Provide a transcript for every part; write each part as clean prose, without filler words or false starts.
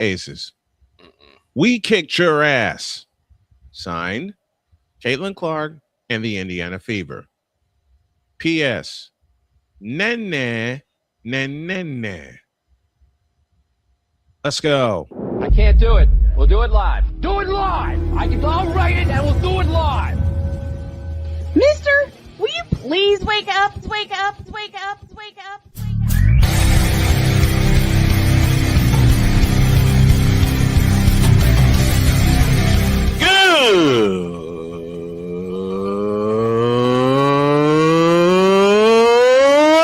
Aces. Mm-mm. We kicked your ass. Signed, Caitlin Clark and the Indiana Fever. P.S. Nene, nene. Let's go. I can't do it. We'll do it live. Do it live! I'll write it and we'll do it live! Mister, will you please wake up, wake up, wake up, wake up, wake up?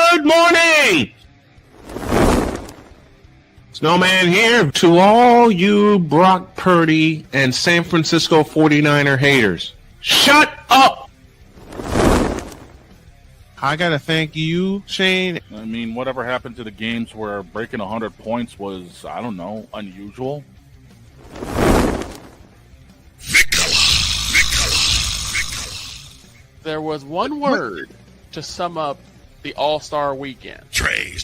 Good morning. Snowman here to all you Brock Purdy and San Francisco 49er haters. Shut up. I got to thank you, Shane. I mean, whatever happened to the games where breaking 100 points was, I don't know, unusual? There was one word to sum up the All-Star weekend. Trays.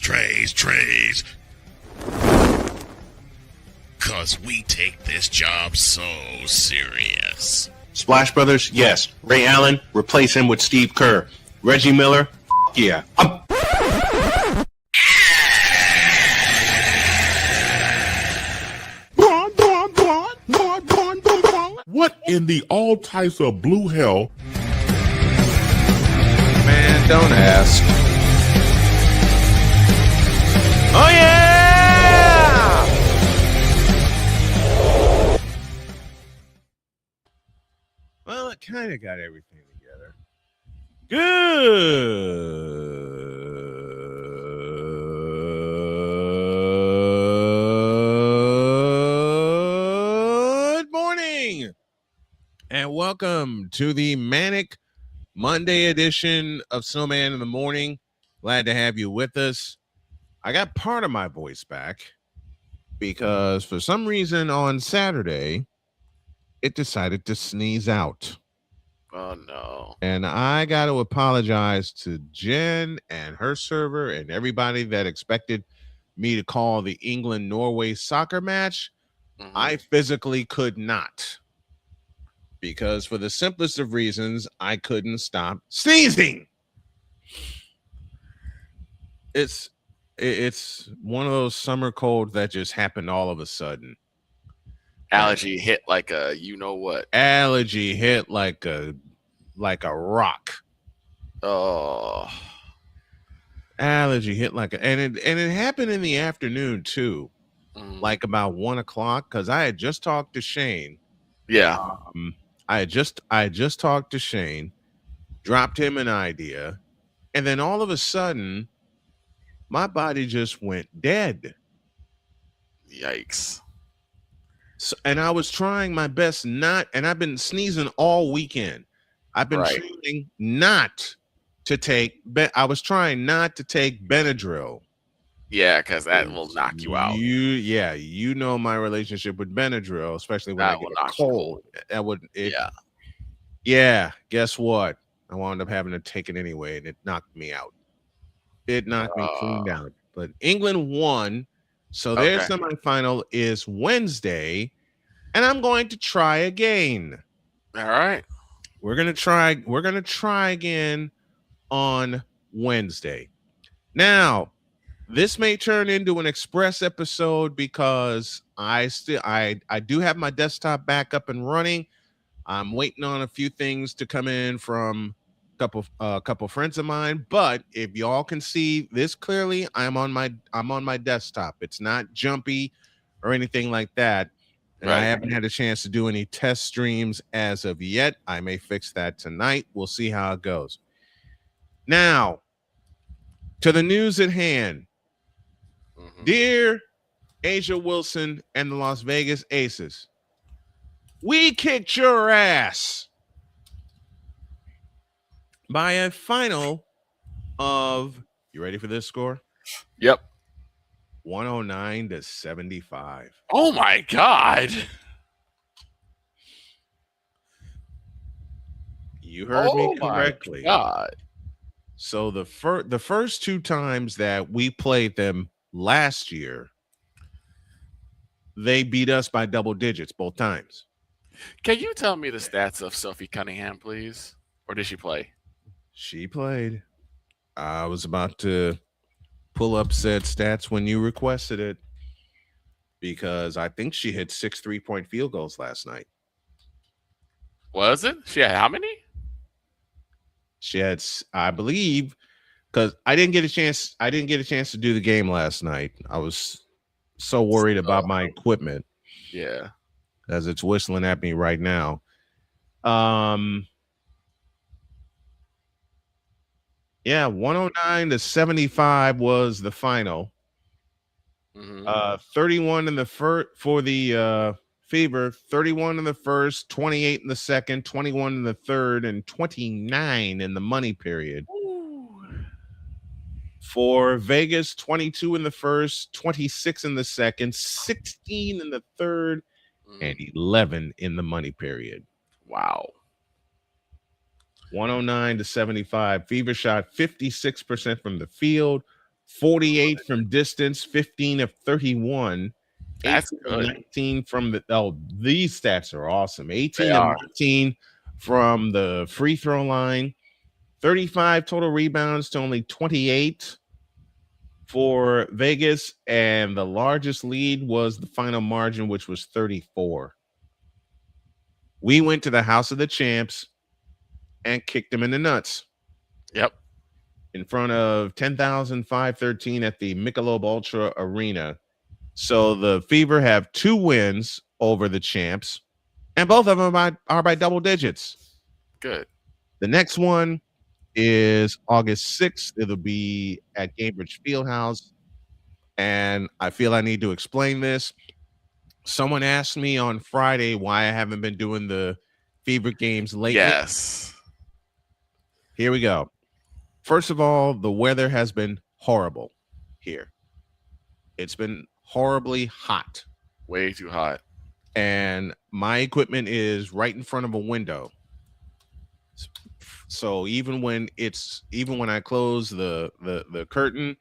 Cause we take this job so serious. Splash Brothers, yes. Ray Allen, replace him with Steve Kerr. Reggie Miller, yeah. What in the all types of blue hell? Man, don't ask. Oh, yeah! Well, it kind of got everything together. Good morning, and welcome to the Manic Monday edition of Snowman in the Morning. Glad to have you with us. I got part of my voice back because for some reason on Saturday, it decided to sneeze out. Oh, no. And I got to apologize to Jen and her server and everybody that expected me to call the England-Norway soccer match. Mm-hmm. I physically could not. Because for the simplest of reasons, I couldn't stop sneezing. It's one of those summer colds that just happened all of a sudden. Allergy hit like a you-know-what. Allergy hit like a rock. Oh. Allergy hit like a, and it happened in the afternoon too, like about 1 o'clock. Because I had just talked to Shane. Yeah. I had just talked to Shane, dropped him an idea, and then all of a sudden, my body just went dead. Yikes. So, and I was trying my best not, and I've been sneezing all weekend. I've been trying not to take, I was trying not to take Benadryl. Yeah, because that will knock you out. You know my relationship with Benadryl, especially when I get a cold. Yeah, guess what? I wound up having to take it anyway, and it knocked me out. It knocked me clean out. But England won, so their semifinal is Wednesday, and I'm going to try again. All right. We're gonna try again on Wednesday. Now, this may turn into an express episode because I do have my desktop back up and running. I'm waiting on a few things to come in from a couple friends of mine, but if y'all can see this clearly, I'm on my desktop. It's not jumpy or anything like that. And I haven't had a chance to do any test streams as of yet. I may fix that tonight. We'll see how it goes. Now, to the news at hand. Dear Asia Wilson and the Las Vegas Aces, we kicked your ass by a final of, you ready for this score? Yep. 109-75. Oh my God. You heard me correctly. God. So the first 2 times that we played them last year, they beat us by double digits both times. Can you tell me the stats of Sophie Cunningham, please? Or did she play? She played. I was about to pull up said stats when you requested it because I think she hit 6 3-point field goals last night. Was it? She had how many? She had, I believe, because I didn't get a chance. I didn't get a chance to do the game last night. I was so worried about my equipment. Yeah. As it's whistling at me right now. Yeah, 109-75 was the final. 31 in the first for the Fever, 31 in the first, 28 in the second, 21 in the third, and 29 in the money period. For Vegas, 22 in the first, 26 in the second, 16 in the third, and 11 in the money period. Wow. 109-75. Fever shot 56% from the field, 48 from distance, 15 of 31. That's 18 good. 19 from the these stats are awesome. 18 They and are. 19 from the free throw line, 35 total rebounds to only 28 for Vegas, and the largest lead was the final margin, which was 34. We went to the House of the Champs and kicked them in the nuts. Yep. In front of 10,513 at the Michelob Ultra Arena. So the Fever have 2 wins over the champs, and both of them are by double digits. Good. The next one is August 6th. It'll be at Cambridge Fieldhouse, and I feel I need to explain this. Someone asked me on Friday why I haven't been doing the Fever games lately. Yes. Here we go. First of all, the weather has been horrible here. It's been horribly hot. Way too hot. And my equipment is right in front of a window. So even when I close the curtain,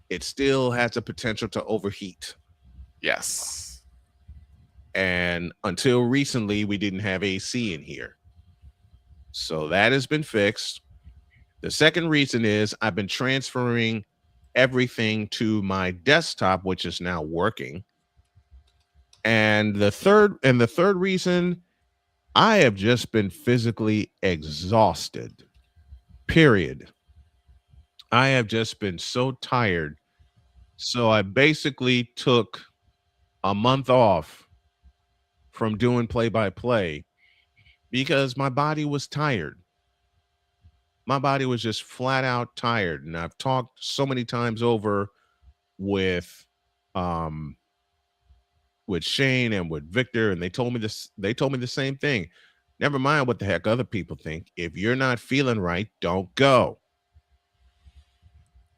it still has a potential to overheat. Yes. And until recently, we didn't have AC in here. So that has been fixed. The second reason is I've been transferring everything to my desktop, which is now working. And the third reason, I have just been physically exhausted. Period. I have just been so tired. So I basically took a month off from doing play-by-play because my body was tired. My body was just flat out tired. And I've talked so many times over with Shane and with Victor, and they told me the same thing. Never mind what the heck other people think. If you're not feeling right, don't go.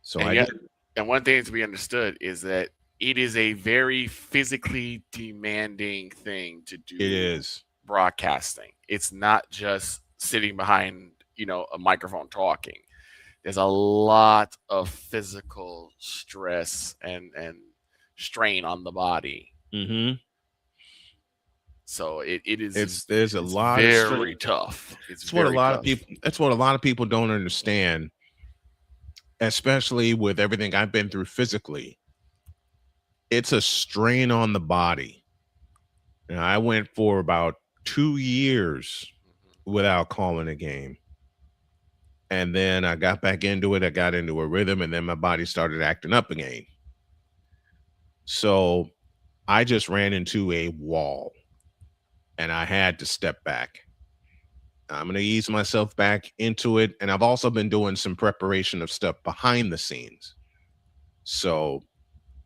So and one thing to be understood is that it is a very physically demanding thing to do. It is broadcasting. It's not just sitting behind, a microphone talking. There's a lot of physical stress and strain on the body. Mm-hmm. So it is. There's a lot very tough. That's what a lot of people don't understand, especially with everything I've been through physically. It's a strain on the body. And I went for about 2 years without calling a game. And then I got back into it. I got into a rhythm, and then my body started acting up again. So I just ran into a wall, and I had to step back. I'm going to ease myself back into it. And I've also been doing some preparation of stuff behind the scenes. So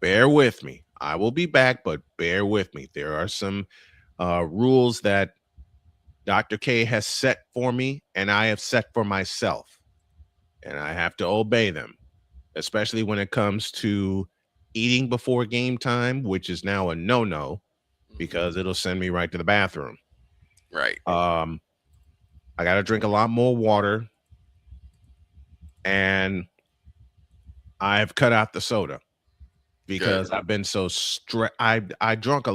bear with me. I will be back, but bear with me. There are some rules that Dr. K has set for me, and I have set for myself. And I have to obey them, especially when it comes to eating before game time, which is now a no-no because it'll send me right to the bathroom. Right. I got to drink a lot more water, and I've cut out the soda. because Good. I've been so I've drank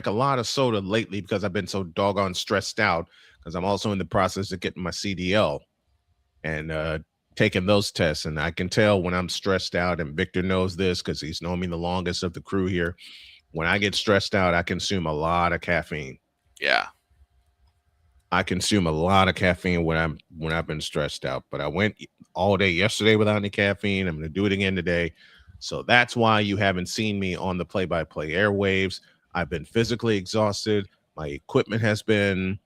a lot of soda lately because I've been so doggone stressed out because I'm also in the process of getting my CDL and taking those tests, and I can tell when I'm stressed out, and Victor knows this because he's known me the longest of the crew here. When I get stressed out, I consume a lot of caffeine. Yeah. I consume a lot of caffeine when I've been stressed out, but I went all day yesterday without any caffeine. I'm going to do it again today. So that's why you haven't seen me on the play-by-play airwaves. I've been physically exhausted. My equipment has been,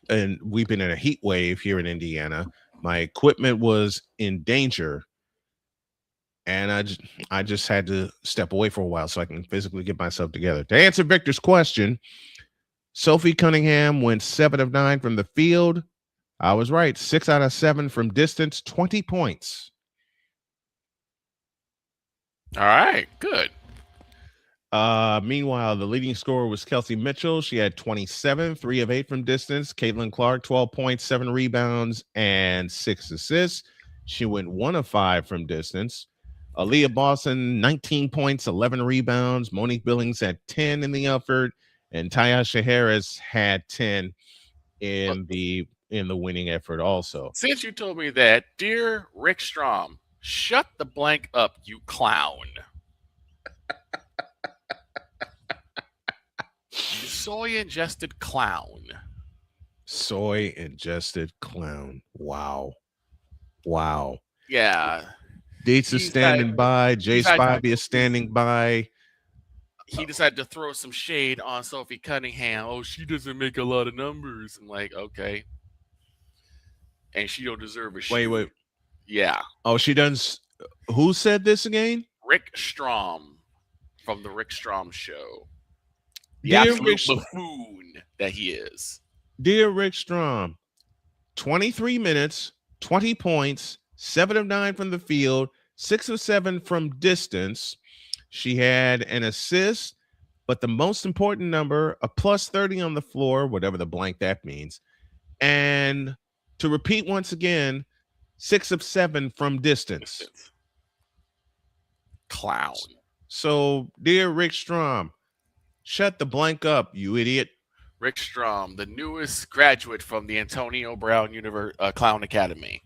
and we've been in a heat wave here in Indiana. My equipment was in danger, and I just had to step away for a while so I can physically get myself together. To answer Victor's question, Sophie Cunningham went 7 of 9 from the field. I was right. 6 out of 7 from distance, 20 points. All right. Good. Meanwhile, the leading scorer was Kelsey Mitchell. She had 27, 3 of 8 from distance. Caitlin Clark, 12 points, 7 rebounds, and 6 assists. She went 1 of 5 from distance. Aaliyah Boston, 19 points, 11 rebounds. Monique Billings had 10 in the effort, and Tyasha Harris had 10 in the winning effort also. Since you told me that, dear Rick Strom, shut the blank up, you clown. You soy-ingested clown. Soy-ingested clown. Wow. Yeah. Dates is standing by. Jay Spivey is standing by. He decided to throw some shade on Sophie Cunningham. Oh, she doesn't make a lot of numbers. I'm like, okay. And she don't deserve a shoe. Wait. Yeah. Oh, she does. Who said this again? Rick Strom from the Rick Strom Show. The Dear absolute buffoon that he is. Dear Rick Strom, 23 minutes, 20 points, 7 of 9 from the field, 6 of 7 from distance. She had an assist, but the most important number, a plus 30 on the floor, whatever the blank that means. And to repeat once again, 6 of 7 from distance. Clown. So, dear Rick Strom, shut the blank up, you idiot. Rick Strom, the newest graduate from the Antonio Brown Clown Academy.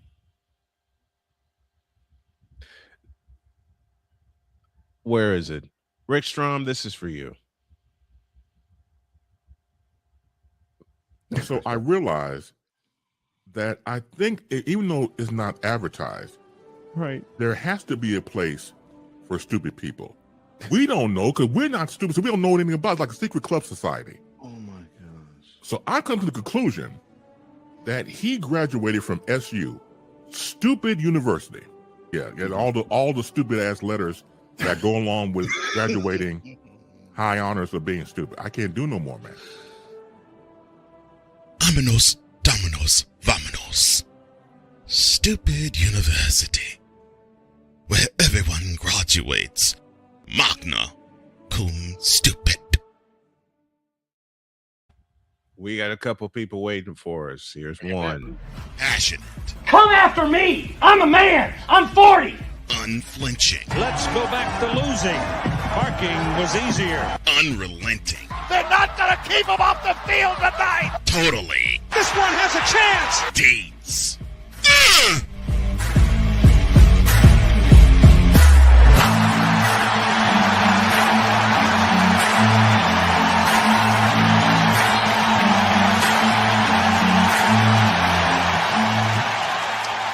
Where is it? Rick Strom, this is for you. So I realized that I think, even though it's not advertised, Right. there has to be a place for stupid people. We don't know because we're not stupid, so we don't know anything about it, like a secret club society. Oh my gosh. So I come to the conclusion that he graduated from SU, stupid university. Yeah, all the stupid ass letters that go along with graduating, high honors of being stupid. I can't do no more, man. Aminos, dominos, vamonos. Stupid university. Where everyone graduates. Magna cum stupid. We got a couple people waiting for us. Here's one. Passionate. Come after me! I'm a man! I'm 40! Unflinching. Let's go back to losing. Parking was easier. Unrelenting. They're not gonna keep him off the field tonight! Totally. This one has a chance! Deeds.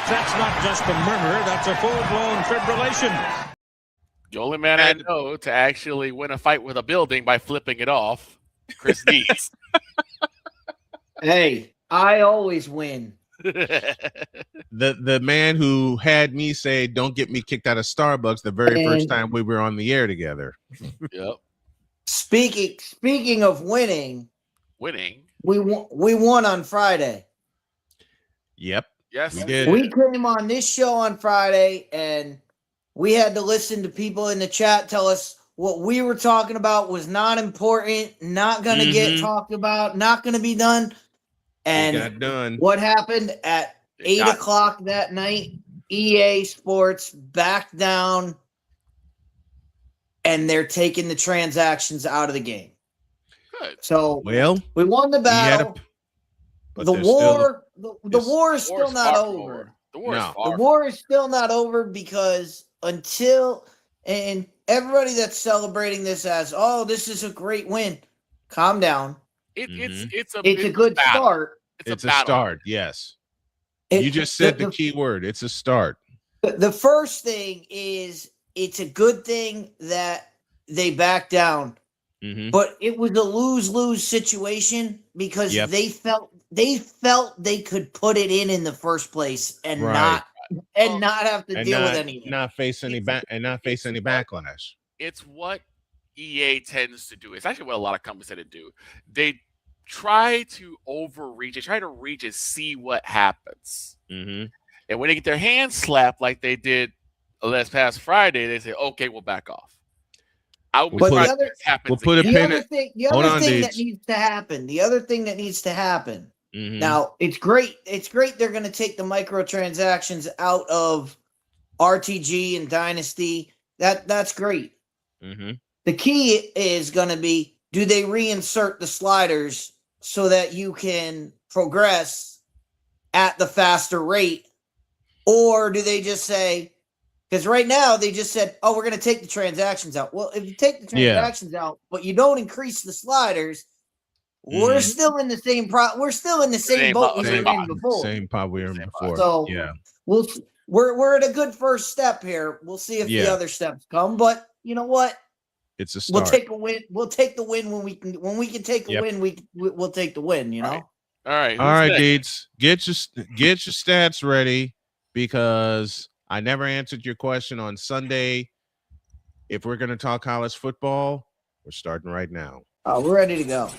That's not just a murmur, that's a full-blown fibrillation. The only man I know to actually win a fight with a building by flipping it off, Chris Dees. Hey, I always win. The man who had me say, "Don't get me kicked out of Starbucks" the very first time we were on the air together. Yep. Speaking of winning, Winning. we won on Friday. Yep. Yes. We did. We came on this show on Friday, and we had to listen to people in the chat tell us what we were talking about was not important, not going to get talked about, not going to be done. And It got done. what happened at 8 o'clock that night? EA Sports backed down and they're taking the transactions out of the game. Good. So Well, we won the battle. but The there's still- war, the war is The war still is not far from over. The war is No. far The war is still not over because and everybody that's celebrating this as, oh, this is a great win. Calm down. It's a good battle. start. It's a battle. start. Yes. It- You just said the key word. It's a start. The first thing is it's a good thing that they backed down, but it was a lose-lose situation because Yep. they felt they could put it in the first place and Right. not have to And deal not, with anything. not face any backlash. It's what EA tends to do. It's actually what a lot of companies tend to do. They try to overreach. They try to reach and see what happens. Mm-hmm. And when they get their hands slapped like they did last past Friday, they say, "Okay, we'll back off." We'll put a The pin other in. thing, Hold on, that dudes. needs to happen. The other thing that needs to happen. Mhm. Now, it's great. It's great they're going to take the microtransactions out of RTG and Dynasty. That's great. Mm-hmm. The key is going to be, do they reinsert the sliders so that you can progress at the faster rate? Or do they just say, because right now they just said, oh, we're going to take the transactions out. Well, if you take the transactions out, but you don't increase the sliders, we're still in the same we're still in the same boat we were in before. Same pot we were in before. So yeah. We're at a good first step here. We'll see if the other steps come, but you know what? It's a start. We'll take a win. We'll take the win when we can take a win. We'll take the win. You know. All right. All right, Deeds. Get your stats ready because I never answered your question on Sunday. If we're going to talk college football, we're starting right now. We're ready to go.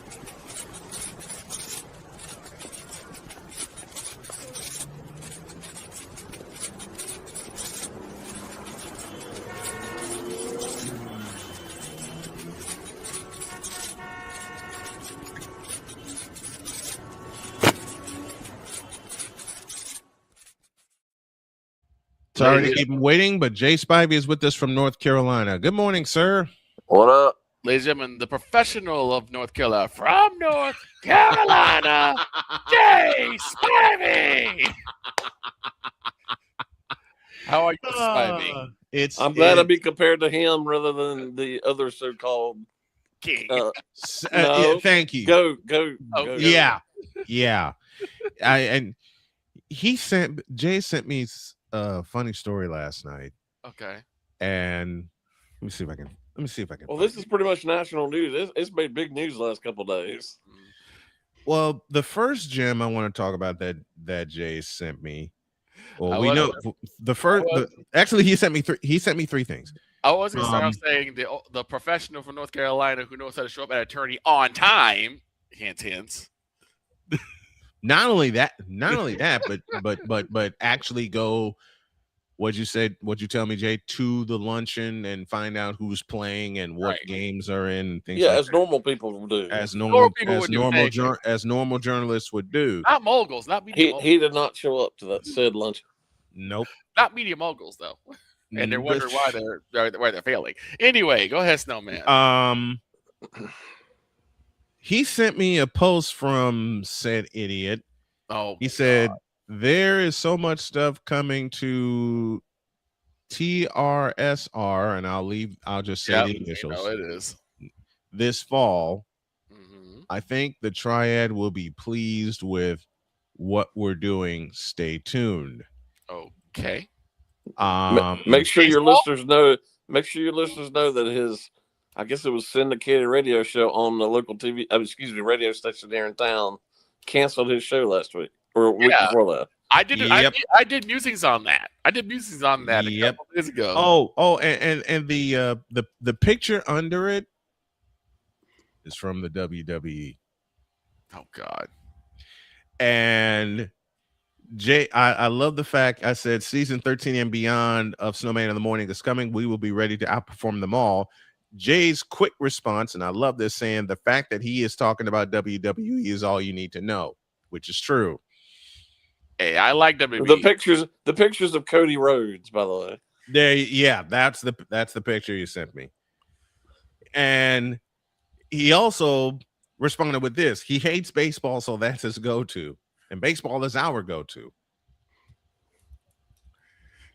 Sorry to keep him waiting, but Jay Spivey is with us from North Carolina. Good morning, sir. What up? Ladies and gentlemen, the professional of North Carolina, from North Carolina, Jay Spivey. How are you, Spivey? I'm glad to be compared to him rather than the other so-called king. No. Yeah, thank you. Go. Yeah. And Jay sent me a funny story last night. Okay. And let me see if I can. Well, this is pretty much national news. It's made big news the last couple of days. Well, the first gem I want to talk about that Jay sent me. Well, actually he sent me three things. I was going to start off saying the professional from North Carolina who knows how to show up at attorney on time. Hint, hints. Not only that, but actually go. What'd you tell me, Jay? To the luncheon and find out who's playing and what games are in and things. Yeah, like as that. normal people do. As normal journalists would do. Not moguls, not media moguls. He did not show up to that said luncheon. Nope. Not media moguls though. And they're wondering why they're failing. Anyway, go ahead, Snowman. He sent me a post from said idiot. Oh, he said there is so much stuff coming to TRSR, and I'll just say the initials. It is this fall. I think the Triad will be pleased with what we're doing. Stay tuned. Okay. Make sure your listeners know. Make sure your listeners know that his, I guess it was syndicated radio show on the local TV, radio station there in town, canceled his show last week or a week before that. I did. I did musings on that. A couple days ago. And the picture under it is from the WWE. Oh God. And Jay, I love the fact I said season 13 and beyond of Snowman in the Morning is coming. We will be ready to outperform them all. Jay's quick response, and I love this, saying the fact that he is talking about WWE is all you need to know, which is true. Hey, I like WWE. The pictures of Cody Rhodes, by the way. That's the picture you sent me. And he also responded with this. He hates baseball, so that's his go-to. And baseball is our go-to.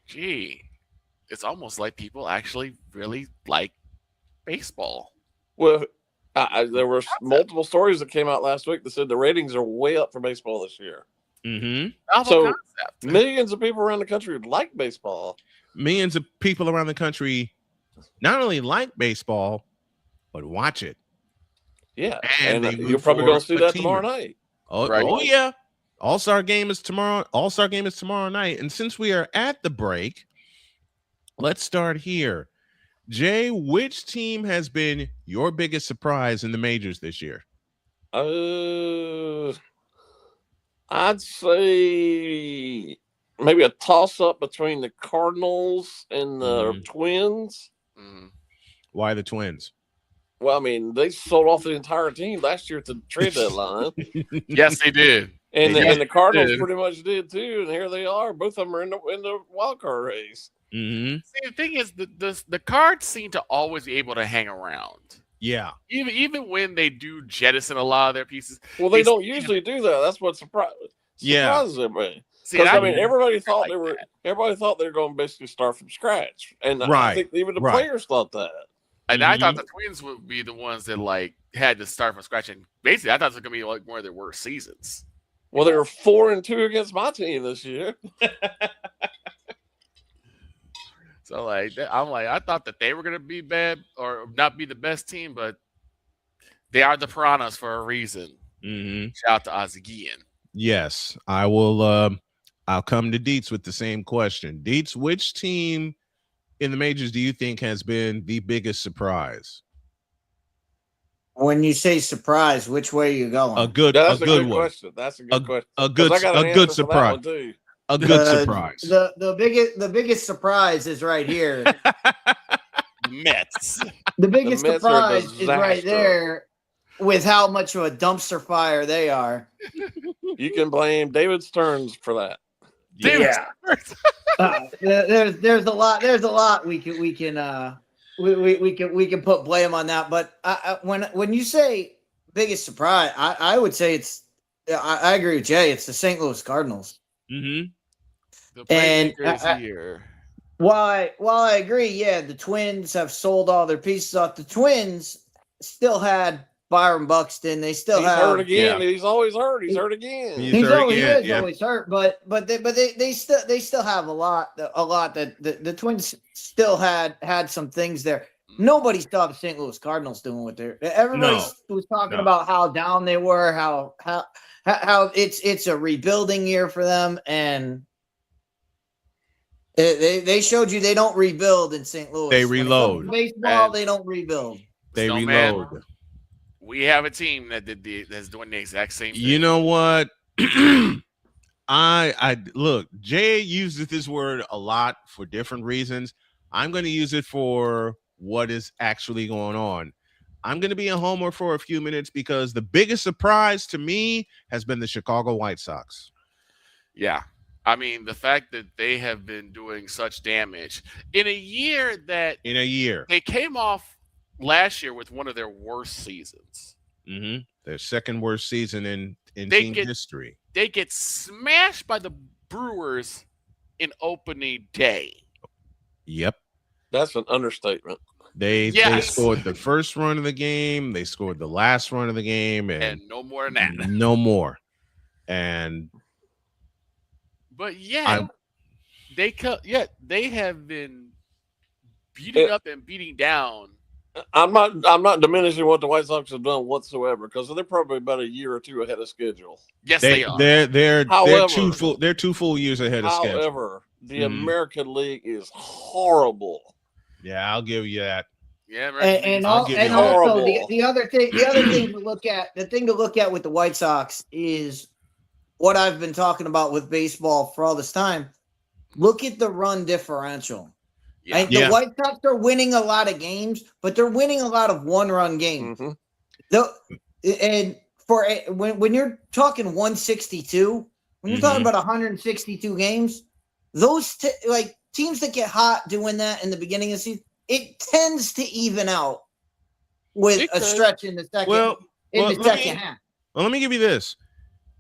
Gee, it's almost like people actually really like baseball. Well, there were multiple stories that came out last week that said the ratings are way up for baseball this year. Mm-hmm. So millions of people around the country like baseball. Millions of people around the country not only like baseball, but watch it. Yeah, and you're probably going to see that tomorrow night. Oh, Right. oh yeah. All-Star game is tomorrow. All-Star game is tomorrow night. And since we are at the break, let's start here. Jay, which team has been your biggest surprise in the majors this year? I'd say maybe a toss-up between the Cardinals and the Twins. Why the Twins? Well, I mean, they sold off the entire team last year at the trade deadline. Yes, they did. And the Cardinals pretty much did too. And here they are. Both of them are in the wild card race. Mm-hmm. See, the thing is, the Cards seem to always be able to hang around. Yeah. Even when they do jettison a lot of their pieces. Well, they don't usually do that. That's what surprises everybody. Because I mean, everybody thought they were going to basically start from scratch, and I think even the players thought that. And I thought the Twins would be the ones that like had to start from scratch, and basically I thought it was going to be like one of their worst seasons. Well, they were 4-2 against my team this year. So I thought that they were going to be bad or not be the best team, but they are the Piranhas for a reason. Mm-hmm. Shout out to Ozigian. Yes, I will. I'll come to Dietz with the same question. Dietz, which team in the majors do you think has been the biggest surprise? When you say surprise, which way are you going? A good one. Question. That's a good question. A good surprise. A good surprise. The biggest surprise is right here. Mets. The biggest surprise is right there with how much of a dumpster fire they are. You can blame David Stearns for that. Yeah. There's a lot we can put blame on that. But when you say biggest surprise, I would say it's I agree with Jay. It's the St. Louis Cardinals. Mm-hmm. The playmakers here. While I agree, yeah, the Twins have sold all their pieces off. The Twins still had Byron Buxton. They still He's have hurt again. Yeah. He's always hurt. He's hurt again. He's always hurt. But they still have a lot that the Twins still had some things there. Nobody saw the St. Louis Cardinals doing what they're. Everybody was talking about how down they were, how it's a rebuilding year for them, and they showed you they don't rebuild in St. Louis. They reload. Baseball, they don't rebuild. They Snowman, reload. We have a team that's doing the exact same thing. You know what? I look, Jay uses this word a lot for different reasons. I'm going to use it for what is actually going on. I'm going to be a homer for a few minutes because the biggest surprise to me has been the Chicago White Sox. Yeah. I mean, the fact that they have been doing such damage in a year they came off last year with one of their worst seasons. Mm-hmm. Their second worst season in team history. They get smashed by the Brewers in opening day. Yep. That's an understatement. They scored the first run of the game. They scored the last run of the game. And no more than that. No more. But they have been beating up and beating down. I'm not diminishing what the White Sox have done whatsoever because they're probably about a year or two ahead of schedule. Yes, they are. They're 2 full years ahead of schedule. However, the American League is horrible. Yeah, I'll give you that. Yeah, also the other thing to look at with the White Sox is what I've been talking about with baseball for all this time. Look at the run differential. Yeah. The White Sox are winning a lot of games, but they're winning a lot of one-run games. Mm-hmm. When you're talking 162, when you're talking about 162 games, those teams that get hot doing that in the beginning of the season, it tends to even out with a stretch in the second half. Well, let me give you this.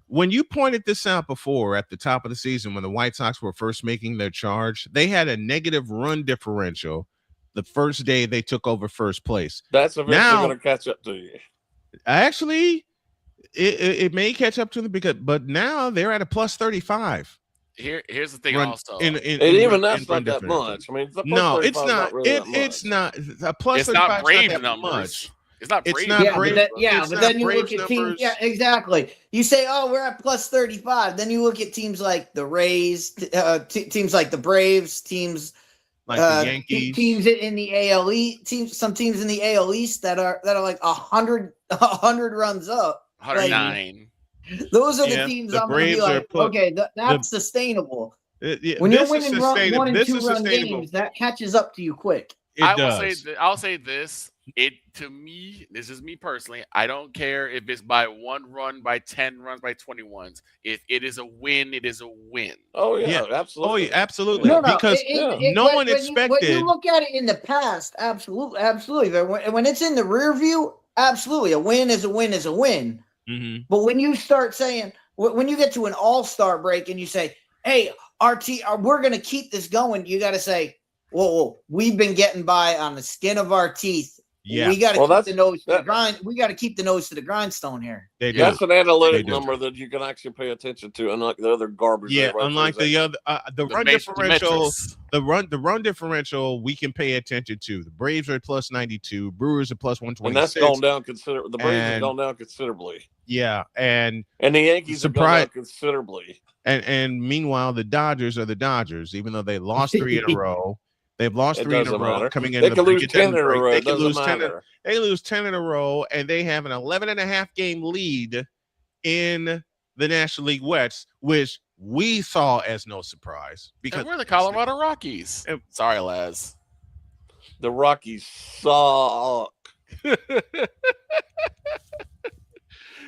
When you pointed this out before at the top of the season, when the White Sox were first making their charge, they had a negative run differential the first day they took over first place. That's eventually going to catch up to you. Actually, it may catch up to them but now they're at a plus 35. Here's the thing. Also, that's not that much. I mean, no, it's not. It's not a plus. It's not Brave numbers. Much. It's not Brave. But then you look at teams. Yeah, exactly. You say, "Oh, we're at plus 35." Then you look at teams like the Rays, teams like the Braves, teams like the Yankees, teams in the AL East, some teams in the AL East that are like 100 runs up. 109. Those are the teams I'm going to be like, okay, that's sustainable. When you're winning 1 and 2 run games, that catches up to you quick. I'll say this. To me, this is me personally. I don't care if it's by 1 run, by 10 runs, by 21s. If it is a win, it is a win. Oh yeah, absolutely. Oh yeah, absolutely. Because no one expected. When you look at it in the past, absolutely. But when it's in the rear view, absolutely, a win is a win is a win. Mm-hmm. But when you start saying, when you get to an all-star break and you say, "Hey, we're going to keep this going," you got to say, "Whoa, we've been getting by on the skin of our teeth." Yeah, we got to keep the nose to the grind. We got to keep the nose to the grindstone here. That's an analytic number that you can actually pay attention to, unlike the other garbage. Yeah, unlike the other, the run differential, the run differential, we can pay attention to. The Braves are at plus 92, Brewers are plus 126, and that's gone down considerably. The Braves have gone down considerably. Yeah, and the Yankees have gone down considerably. And meanwhile, the Dodgers are the Dodgers, even though they lost 3 in a row. They've lost 3 in a row coming in. They could lose 10 in a row. They could lose 10. They lose 10 in a row, and they have an 11.5 game lead in the National League West, which we saw as no surprise because we're the Colorado Rockies. Sorry, Laz. The Rockies suck.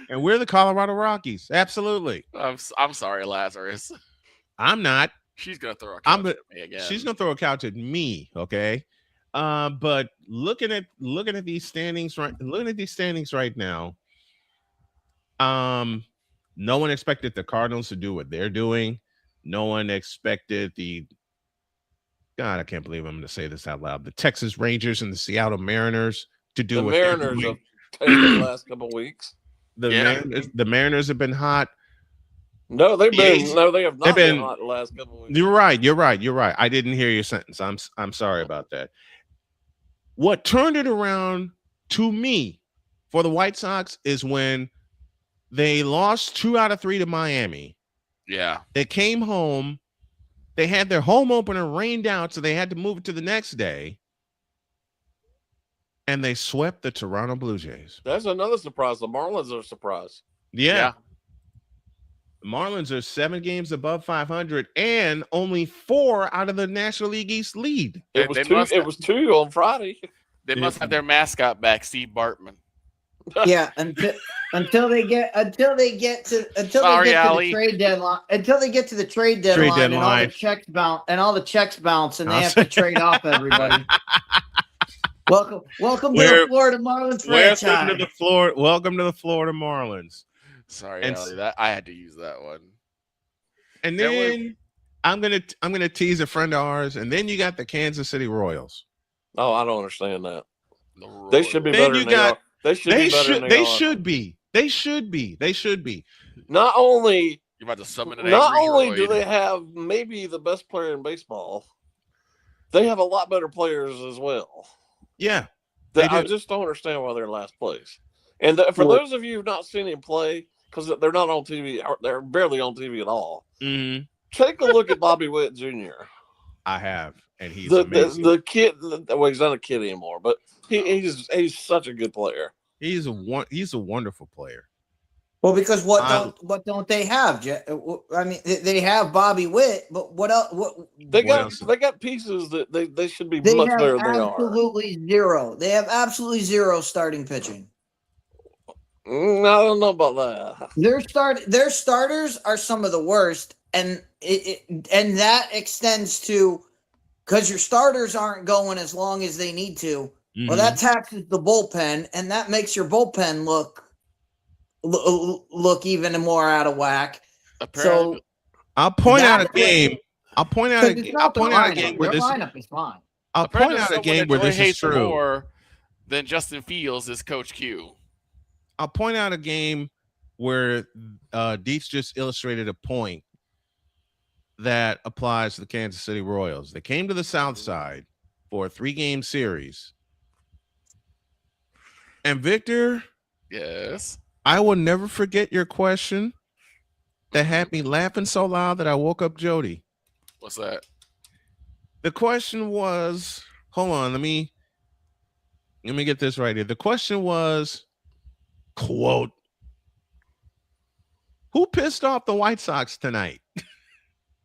And we're the Colorado Rockies. Absolutely. I'm sorry, Lazarus. I'm not. She's gonna throw a couch at me again. She's gonna throw a couch at me, okay? But looking at these standings right now, no one expected the Cardinals to do what they're doing. No one expected God, I can't believe I'm gonna say this out loud. The Texas Rangers and the Seattle Mariners to do what they're doing. The Mariners have taken the last couple of weeks. The Mariners have been hot. No, they have not been hot the last couple of weeks. You're right. I didn't hear your sentence. I'm sorry about that. What turned it around to me for the White Sox is when they lost 2 out of 3 to Miami. Yeah. They came home. They had their home opener rained out, so they had to move it to the next day. And they swept the Toronto Blue Jays. That's another surprise. The Marlins are a surprise. Yeah. The Marlins are 7 games above 500 and only 4 out of the National League East lead. It was 2 on Friday. They must have their mascot back, Steve Bartman. Yeah, until they get to the trade deadline. Until they get to the trade deadline. And all the checks bounce, and they have to trade off everybody. Welcome to the Florida Marlins franchise. Welcome to the Florida Marlins. Sorry, Ellie, I had to use that one. And then I'm gonna tease a friend of ours, and then you got the Kansas City Royals. Oh, I don't understand that. They should be better than they are. They should be. Not only you're about to summon an Not angry only droid. do they have maybe the best player in baseball, they have a lot better players as well. Yeah, I just don't understand why they're in last place. And for those of you who've not seen him play, because they're not on TV, they're barely on TV at all. Mm-hmm. Take a look at Bobby Witt Jr. I have, and he's amazing. The kid. Well, he's not a kid anymore, but he's such a good player. He's a wonderful player. Well, because what don't they have? I mean, they have Bobby Witt, but what else? They got pieces that they should be much better than they are. Absolutely zero. They have absolutely zero starting pitching. I don't know about that. Their starters are some of the worst, and that extends to because your starters aren't going as long as they need to. Well, that taxes the bullpen, and that makes your bullpen look even more out of whack. Apparently, So I'll point out a game. I'll point out a their lineup is fine. I'll point out a game where this is hates true. more than Justin Fields is Coach Q. I'll point out a game where Dietz just illustrated a point that applies to the Kansas City Royals. They came to the South Side for a 3-game series. And Victor, yes, I will never forget your question that had me laughing so loud that I woke up Jody. What's that? The question was, hold on, let me get this right here. The question was, quote, who pissed off the White Sox tonight?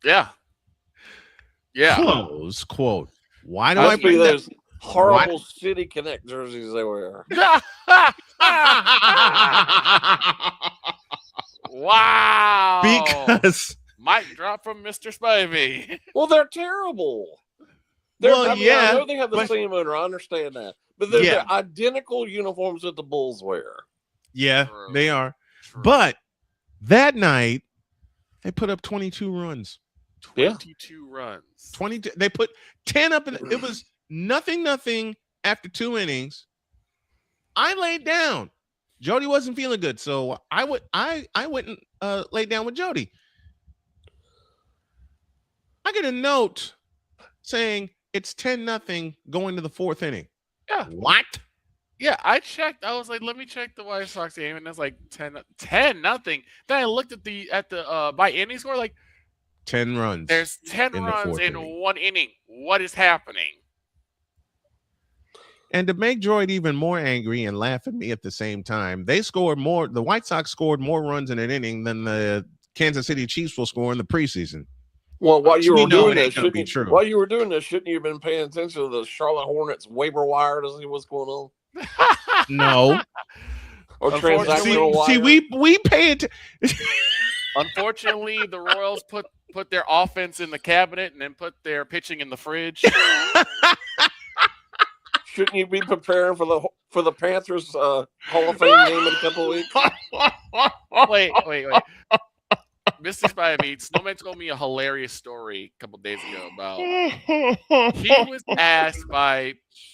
Yeah. Close quote. Why do I bring those that? horrible City Connect jerseys they wear? Wow. Because mic drop from Mr. Spivey. Well, they're terrible. I know they have the same owner. I understand that. But they're identical uniforms that the Bulls wear. Yeah, True. they are. True. But that night, they put up 22 runs. 22 runs. 22. They put 10 up. It was nothing after 2 innings. I laid down. Jody wasn't feeling good, so I went and laid down with Jody. I get a note saying it's 10-0 going to the 4th inning. Yeah. What? Yeah, I checked. I was like, let me check the White Sox game, and it's like 10-0. Then I looked at the by inning score, like 10 runs. There's 10 runs in 1 inning. What is happening? And to make Droid even more angry and laugh at me at the same time, the White Sox scored more runs in an inning than the Kansas City Chiefs will score in the preseason. Well, while you were doing this, shouldn't you have been paying attention to the Charlotte Hornets waiver wire to see what's going on? No. Or transactional wire? See, we pay it. Unfortunately, the Royals put their offense in the cabinet and then put their pitching in the fridge. Shouldn't you be preparing for the Panthers Hall of Fame game in a couple of weeks? Wait. Mr. Spivey, Snowman told me a hilarious story a couple days ago about he was asked by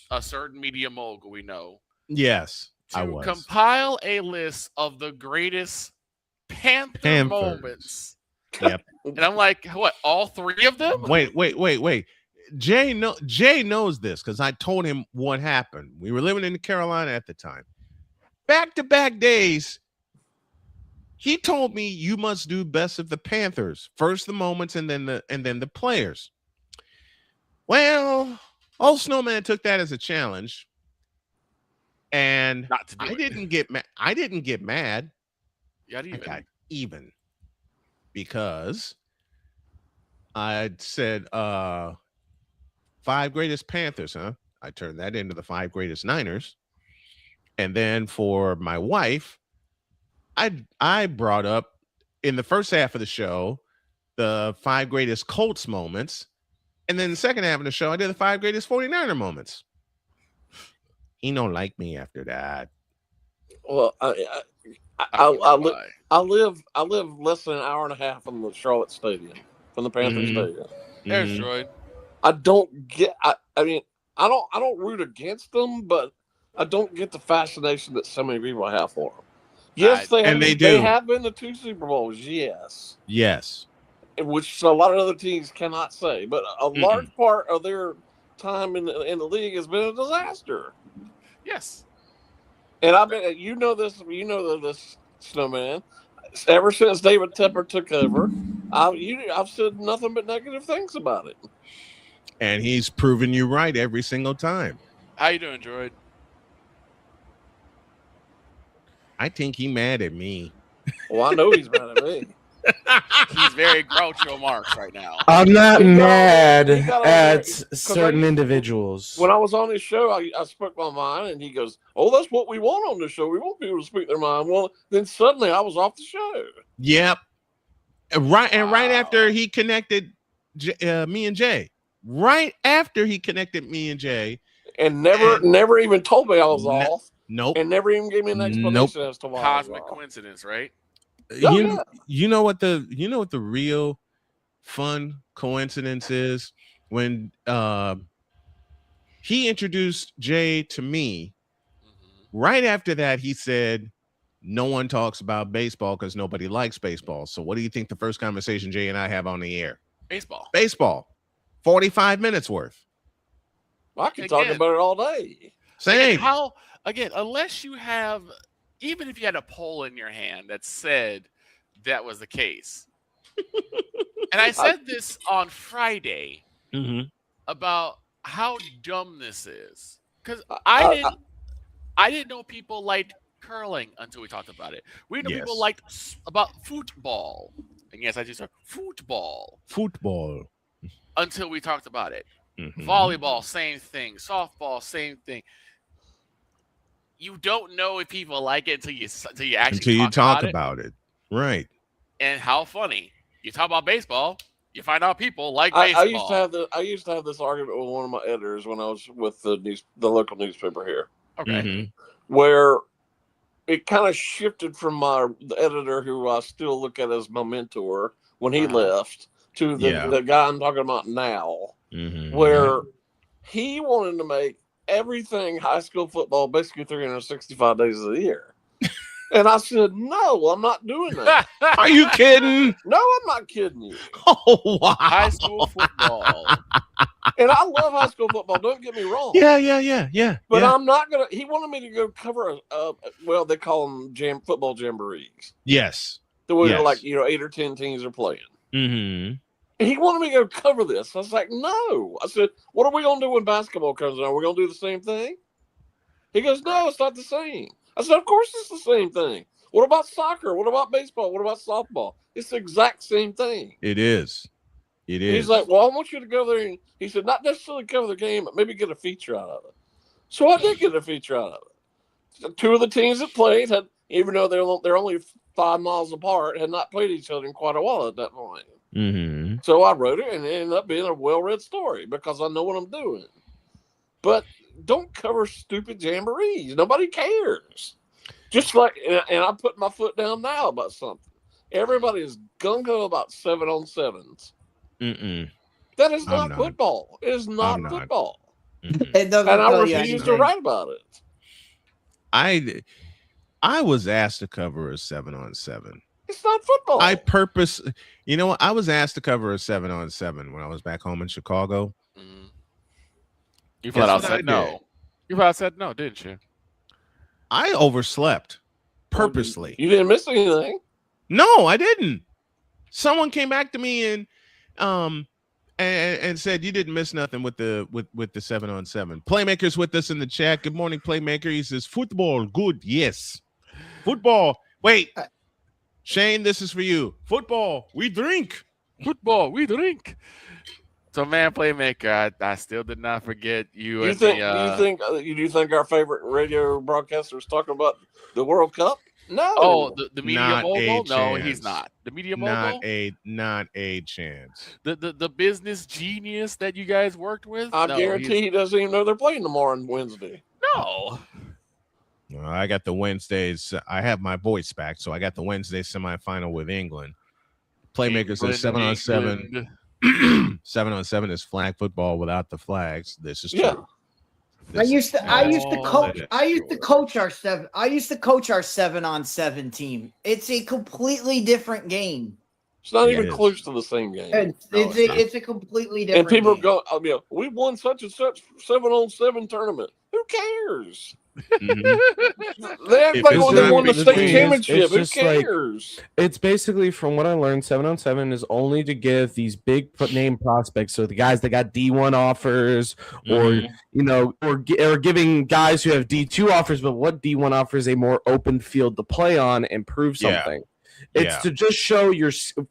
a certain media mogul we know. Yes, I to was. compile a list of the greatest Panther moments. Yep. And I'm like, what, all 3 of them? Wait. Jay knows this because I told him what happened. We were living in Carolina at the time. Back-to-back days, he told me you must do best of the Panthers. First the moments and then the players. Well, old Snowman took that as a challenge. And I didn't get mad. I got even because I said 5 greatest Panthers, huh? I turned that into the 5 greatest Niners. And then for my wife, I brought up in the first half of the show the 5 greatest Colts moments. And then the second half of the show, I did the 5 greatest 49er moments. He don't like me after that. Well, I live less than an hour and a half from the Charlotte Stadium, from the Panthers Stadium. There's Droid. I don't get. I don't root against them, but I don't get the fascination that so many people have for them. Yes, they have been to 2 Super Bowls. Yes, which a lot of other teams cannot say. But a large part of their time in the league has been a disaster. Yes, and I bet you know this, Snowman. Ever since David Tepper took over, I've said nothing but negative things about it. And he's proven you right every single time. How you doing, Droid? I think he's mad at me. Well, I know he's mad at me. He's very Groucho Marx right now. I'm not mad at certain individuals. When I was on his show, I spoke my mind, and he goes, "Oh, that's what we want on this show. We want people to speak their mind." Well, then suddenly I was off the show. Yep. Right after he connected me and Jay. Right after he connected me and Jay, and never even told me I was off. Nope. And never even gave me an explanation as to why. Cosmic coincidence, right? You know what the real fun coincidence is? When he introduced Jay to me, right after that he said, no one talks about baseball because nobody likes baseball. So what do you think the first conversation Jay and I have on the air? Baseball. 45 minutes worth. I can talk about it all day. Same. Again, unless you have, even if you had a poll in your hand that said that was the case. And I said this on Friday about how dumb this is. Because I didn't know people liked curling until we talked about it. We know people liked about football. And yes, I just said football. Until we talked about it. Volleyball, same thing. Softball, same thing. You don't know if people like it until you actually talk about it. Right. And how funny. You talk about baseball, you find out people like baseball. I used to have this argument with one of my editors when I was with the local newspaper here. Okay. Where it kind of shifted from the editor who I still look at as my mentor when he left to the guy I'm talking about now, where he wanted to make everything high school football basically 365 days of the year. And I said, no, I'm not doing that. Are you kidding? No, I'm not kidding you. Oh, wow. High school football. And I love high school football. Don't get me wrong. Yeah. But I'm not going to. He wanted me to go cover, well, they call them football jamborees. Yes. The way like, 8 or 10 teams are playing. Mm-hmm. And he wanted me to go cover this. I was like, no. I said, what are we going to do when basketball comes on? Are we going to do the same thing? He goes, no, it's not the same. I said, of course it's the same thing. What about soccer? What about baseball? What about softball? It's the exact same thing. It is. He's like, well, I want you to go there. And he said, not necessarily cover the game, but maybe get a feature out of it. So I did get a feature out of it. So 2 of the teams that played had, even though they're only 5 miles apart, had not played each other in quite a while at that point. Mm-hmm. So I wrote it, and it ended up being a well-read story because I know what I'm doing. But don't cover stupid jamborees. Nobody cares. Just like, and I put my foot down now about something. Everybody is gung-ho about 7-on-7s. That is not football. It is not football. It doesn't and I tell you refuse to anything. write about it. I was asked to cover a 7-on-7. It's not football. I was asked to cover a 7-on-7 when I was back home in Chicago. You flat out said no. You flat out said no, didn't you? I overslept purposely. You didn't miss anything. No, I didn't. Someone came back to me and said you didn't miss nothing with the 7-on-7. Playmaker's with us in the chat. Good morning, Playmaker. He says football, good, yes. Football. Wait, Shane, this is for you. Football, we drink. Football, we drink. So, man, Playmaker, I still did not forget you. Do you think our favorite radio broadcaster is talking about the World Cup? No. Oh, the media Not mogul? a No, chance. he's not. The media mogul? Not a chance. The business genius that you guys worked with? I guarantee he doesn't even know they're playing tomorrow on Wednesday. No. I got the Wednesdays. I have my voice back, so I got the Wednesday semifinal with England. Playmaker says 7-on-7. 7-on-7 is flag football without the flags. This is true. I used to coach our 7-on-7 team. It's a completely different game. It's not even close to the same game. It's a completely different game. And people game. go, we won such and such 7-on-7 tournament. Who cares? Mm-hmm. They act like they won the state championship. Who cares? It's basically, from what I learned, 7-on-7 is only to give these big name prospects, so the guys that got D1 offers, or or giving guys who have D2 offers, but what D1 offers a more open field to play on and prove something. It's to just show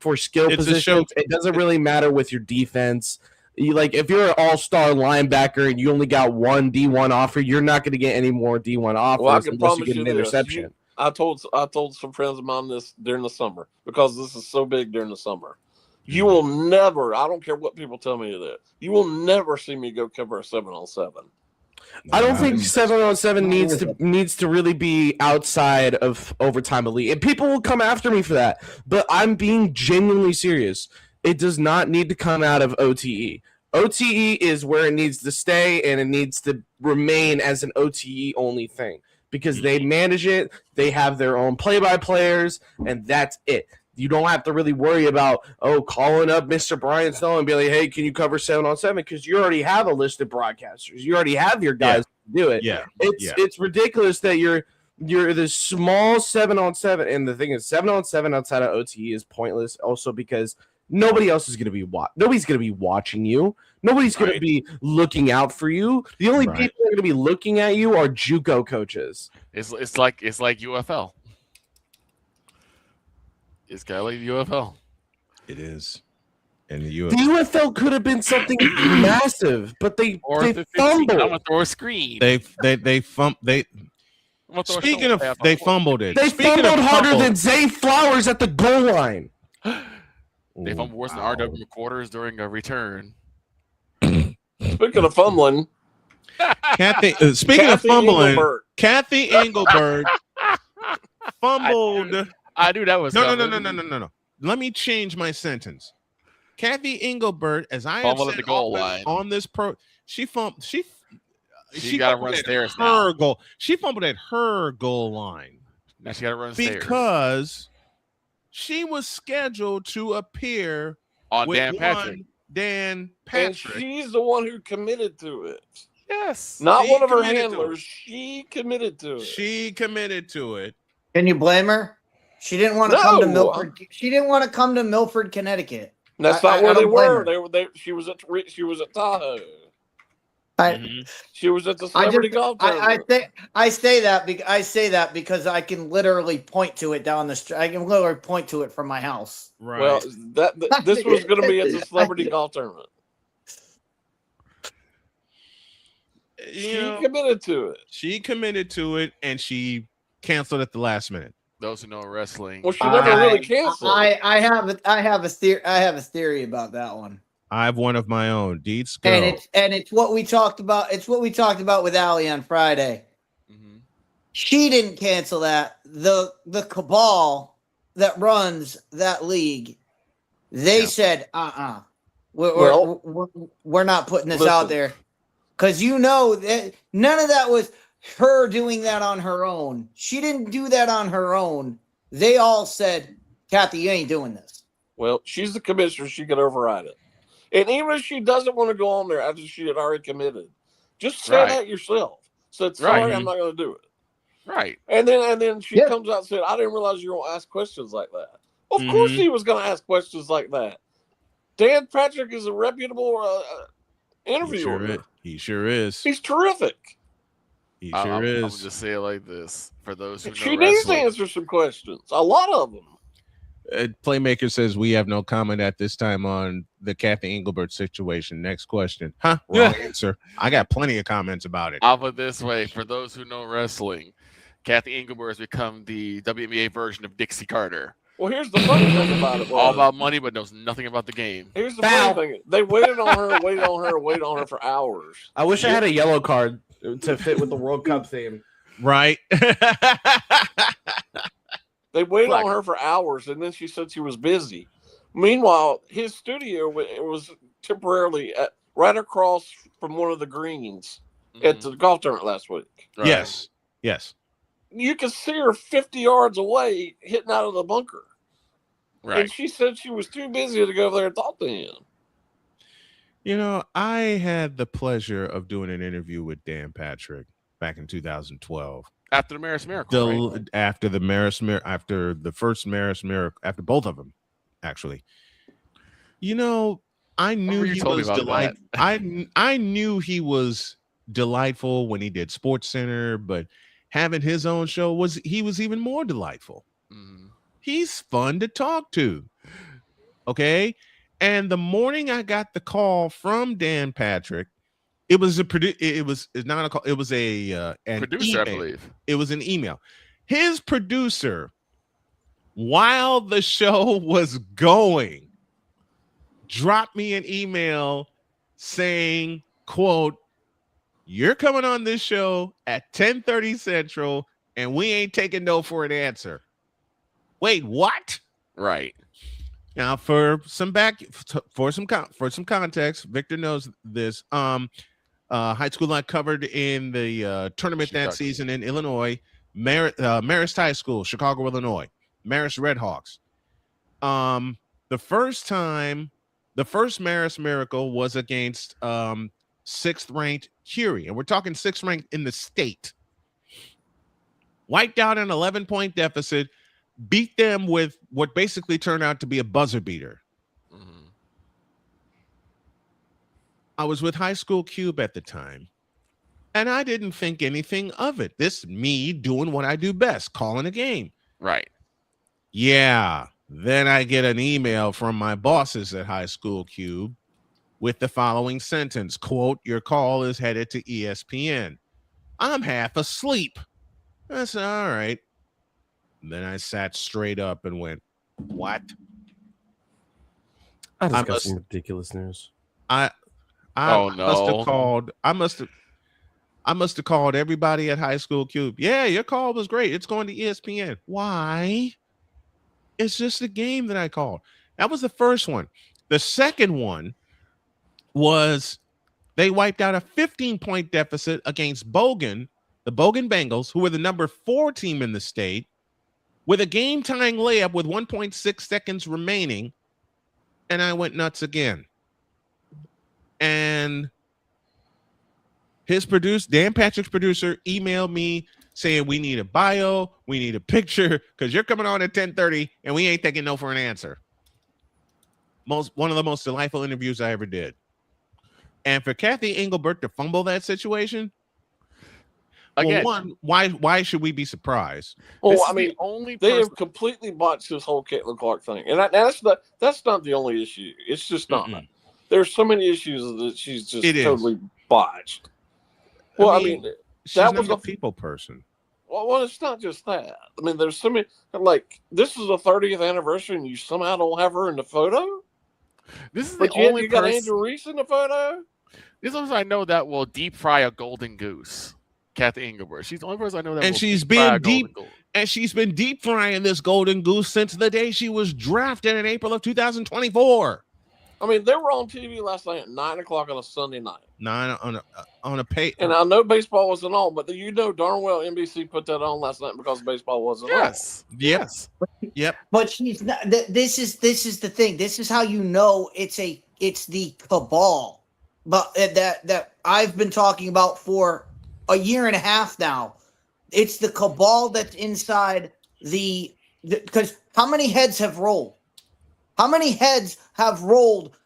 for skill positions. It doesn't really matter with your defense. If you're an all-star linebacker and you only got one D1 offer, you're not going to get any more D1 offers unless you get an interception. I told some friends of mine this during the summer, because this is so big during the summer. You will never, I don't care what people tell me that, you will never see me go cover a 7-on-7. I don't think 7-on-7 needs to really be outside of overtime elite, and people will come after me for that. But I'm being genuinely serious. It does not need to come out of OTE. OTE is where it needs to stay, and it needs to remain as an OTE only thing because they manage it. They have their own play-by-players, and that's it. You don't have to really worry about, calling up Mr. Brian Snow and be like, hey, can you cover 7-on-7? Because you already have a list of broadcasters. You already have your guys to do it. Yeah. It's ridiculous that you're this small 7-on-7. And the thing is, 7-on-7 outside of OTE is pointless also because nobody else is going to be nobody's going to be watching you. Nobody's going to be looking out for you. The only people that are going to be looking at you are JUCO coaches. It's like UFL. It's kind of like the UFL. It is. And the UFL could have been something massive, but they fumbled. I'm gonna throw a screen. They fumbled it. They fumbled harder than Zay Flowers at the goal line. They fumbled worse than RW McQuarters during a return. Speaking of fumbling, speaking of fumbling, Kathy Engelbert fumbled. I knew that was no. Let me change my sentence. Kathy Engelbert, as I have said at the goal line on this she fumbled. She got to run stairs. Her goal. She fumbled at her goal line. Now she got to run stairs because she was scheduled to appear on with Dan Patrick. Dan Patrick. And she's the one who committed to it. Yes, not one of her handlers. She committed to it. She committed to it. Can you blame her? She didn't want to come to Milford. She didn't want to come to Milford, Connecticut. That's not where they were. She was at Tahoe. She was at the celebrity golf tournament. I say that because I can literally point to it down the street. I can literally point to it from my house. Right. Well, this was going to be at the celebrity golf tournament. She committed to it. She committed to it, and she canceled at the last minute. Those who know wrestling. Well, she never really canceled. I have a theory about that one. I have one of my own. Deeds go. And it's what we talked about. It's what we talked about with Allie on Friday. Mm-hmm. She didn't cancel that. The cabal that runs that league, they said, we're not putting this out there, because that none of that was her doing that on her own. She didn't do that on her own. They all said, Kathy, you ain't doing this. Well, she's the commissioner. She can override it. And even if she doesn't want to go on there after she had already committed, just say that yourself. Said, sorry, I'm not going to do it. Right. And then she comes out and said, I didn't realize you were going to ask questions like that. Of course he was going to ask questions like that. Dan Patrick is a reputable interviewer. He sure is. He's terrific. He sure is. I'm just say it like this for those who know she needs to answer some questions. A lot of them. Playmaker says we have no comment at this time on the Kathy Engelbert situation. Next question. Wrong answer. I got plenty of comments about it. I'll put it this way. For those who know wrestling, Kathy Engelbert has become the WNBA version of Dixie Carter. Well, here's the funny thing about it. All about money, but knows nothing about the game. Here's the funny thing. They waited on her for hours. I wish I had a yellow card to fit with the World Cup theme. Right. They waited on her for hours, and then she said she was busy. Meanwhile, his studio was temporarily right across from one of the greens at the golf tournament last week. Right. Yes. You could see her 50 yards away hitting out of the bunker. Right. And she said she was too busy to go over there and talk to him. You know, I had the pleasure of doing an interview with Dan Patrick back in 2012. After the Maris Miracle, right? After the first Maris Miracle, after both of them, actually. You know, I knew he was delightful. I knew he was delightful when he did Sports Center, but having his own show was even more delightful. He's fun to talk to. Okay. And the morning I got the call from Dan Patrick, it was an producer, email. I believe. It was an email. His producer, while the show was going, dropped me an email saying, quote, You're coming on this show at 10:30 Central, and we ain't taking no for an answer. Wait, what? Right. Now, for some context, Victor knows this. High school I covered in the tournament Chicago. that season in Illinois, Marist High School, Chicago, Illinois, Marist Redhawks. The first Marist Miracle was against 6th ranked Curie, and we're talking 6th ranked in the state. Wiped out an 11-point deficit, beat them with what basically turned out to be a buzzer beater. Mm-hmm. I was with High School Cube at the time, and I didn't think anything of it. This me doing what I do best, calling a game. Right. Yeah. Then I get an email from my bosses at High School Cube with the following sentence, quote, "Your call is headed to ESPN." I'm half asleep. I said, all right. Then I sat straight up and went, what? I just got some ridiculous news. I must have called. I must have called everybody at High School Cube. Yeah, your call was great. It's going to ESPN. Why? It's just a game that I called. That was the first one. The second one was they wiped out a 15-point deficit against Bogan, the Bogan Bengals, who were the number 4 team in the state, with a game-tying layup with 1.6 seconds remaining, and I went nuts again. And Dan Patrick's producer, emailed me saying we need a bio, we need a picture, because you're coming on at 10:30, and we ain't taking no for an answer. One of the most delightful interviews I ever did. And for Kathy Engelbert to fumble that situation, again, well, why should we be surprised? Well, I mean, they have completely botched this whole Caitlin Clark thing, and that's not the only issue. It's just not. Mm-mm. There's so many issues that she's just totally botched. Well, I mean she's that not was a people person. Well, it's not just that. I mean, there's so many. Like, this is the 30th anniversary, and you somehow don't have her in the photo. This is but the only you got person. Andrew Reese in the photo. This is I know that will deep fry a golden goose. Kathy Engelbert. She's the only person I know that. And will she's deep fry been a deep, golden goose. and she's been deep frying this golden goose since the day she was drafted in April of 2024. I mean, they were on TV last night at 9:00 on a Sunday night. 9 on a pay. And I know baseball wasn't on, but you know darn well NBC put that on last night because baseball wasn't on. Yes. Yep. But she's not. This is the thing. This is how you know it's the cabal, but that I've been talking about for a year and a half now. It's the cabal that's inside because how many heads have rolled? How many heads have rolled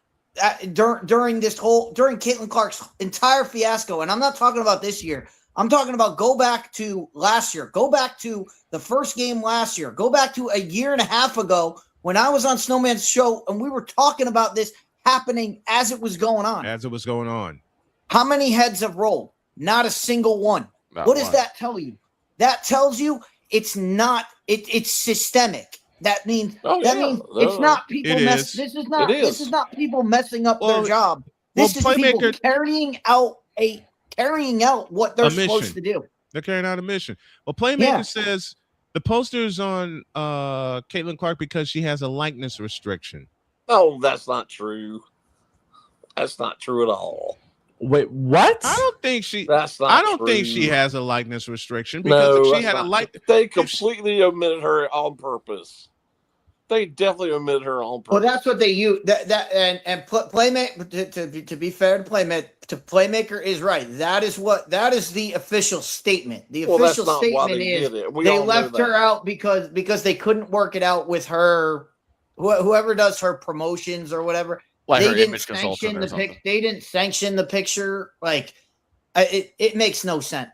during Caitlin Clark's entire fiasco? And I'm not talking about this year. I'm talking about go back to last year. Go back to the first game last year. Go back to a year and a half ago when I was on Snowman's show and we were talking about this happening as it was going on. How many heads have rolled? Not a single one. What does that tell you? That tells you it's not. It's systemic. That means it's not people. This is not people messing up their job. This is people carrying out what they're supposed to do. They're carrying out a mission. Well, Playmaker says the poster's on Caitlin Clark because she has a likeness restriction. Oh, that's not true. That's not true at all. Wait, what? I don't think she. That's not. I don't true. think she has a likeness restriction because if she had a like. They completely omitted her on purpose. They definitely omitted her on purpose. Well, that's what they use. Playmaker. To be fair to Playmaker is right. That is the official statement. The official statement is they left her out because they couldn't work it out with her. Whoever does her promotions or whatever. Like they didn't sanction the pic. They didn't sanction the picture. Like it makes no sense.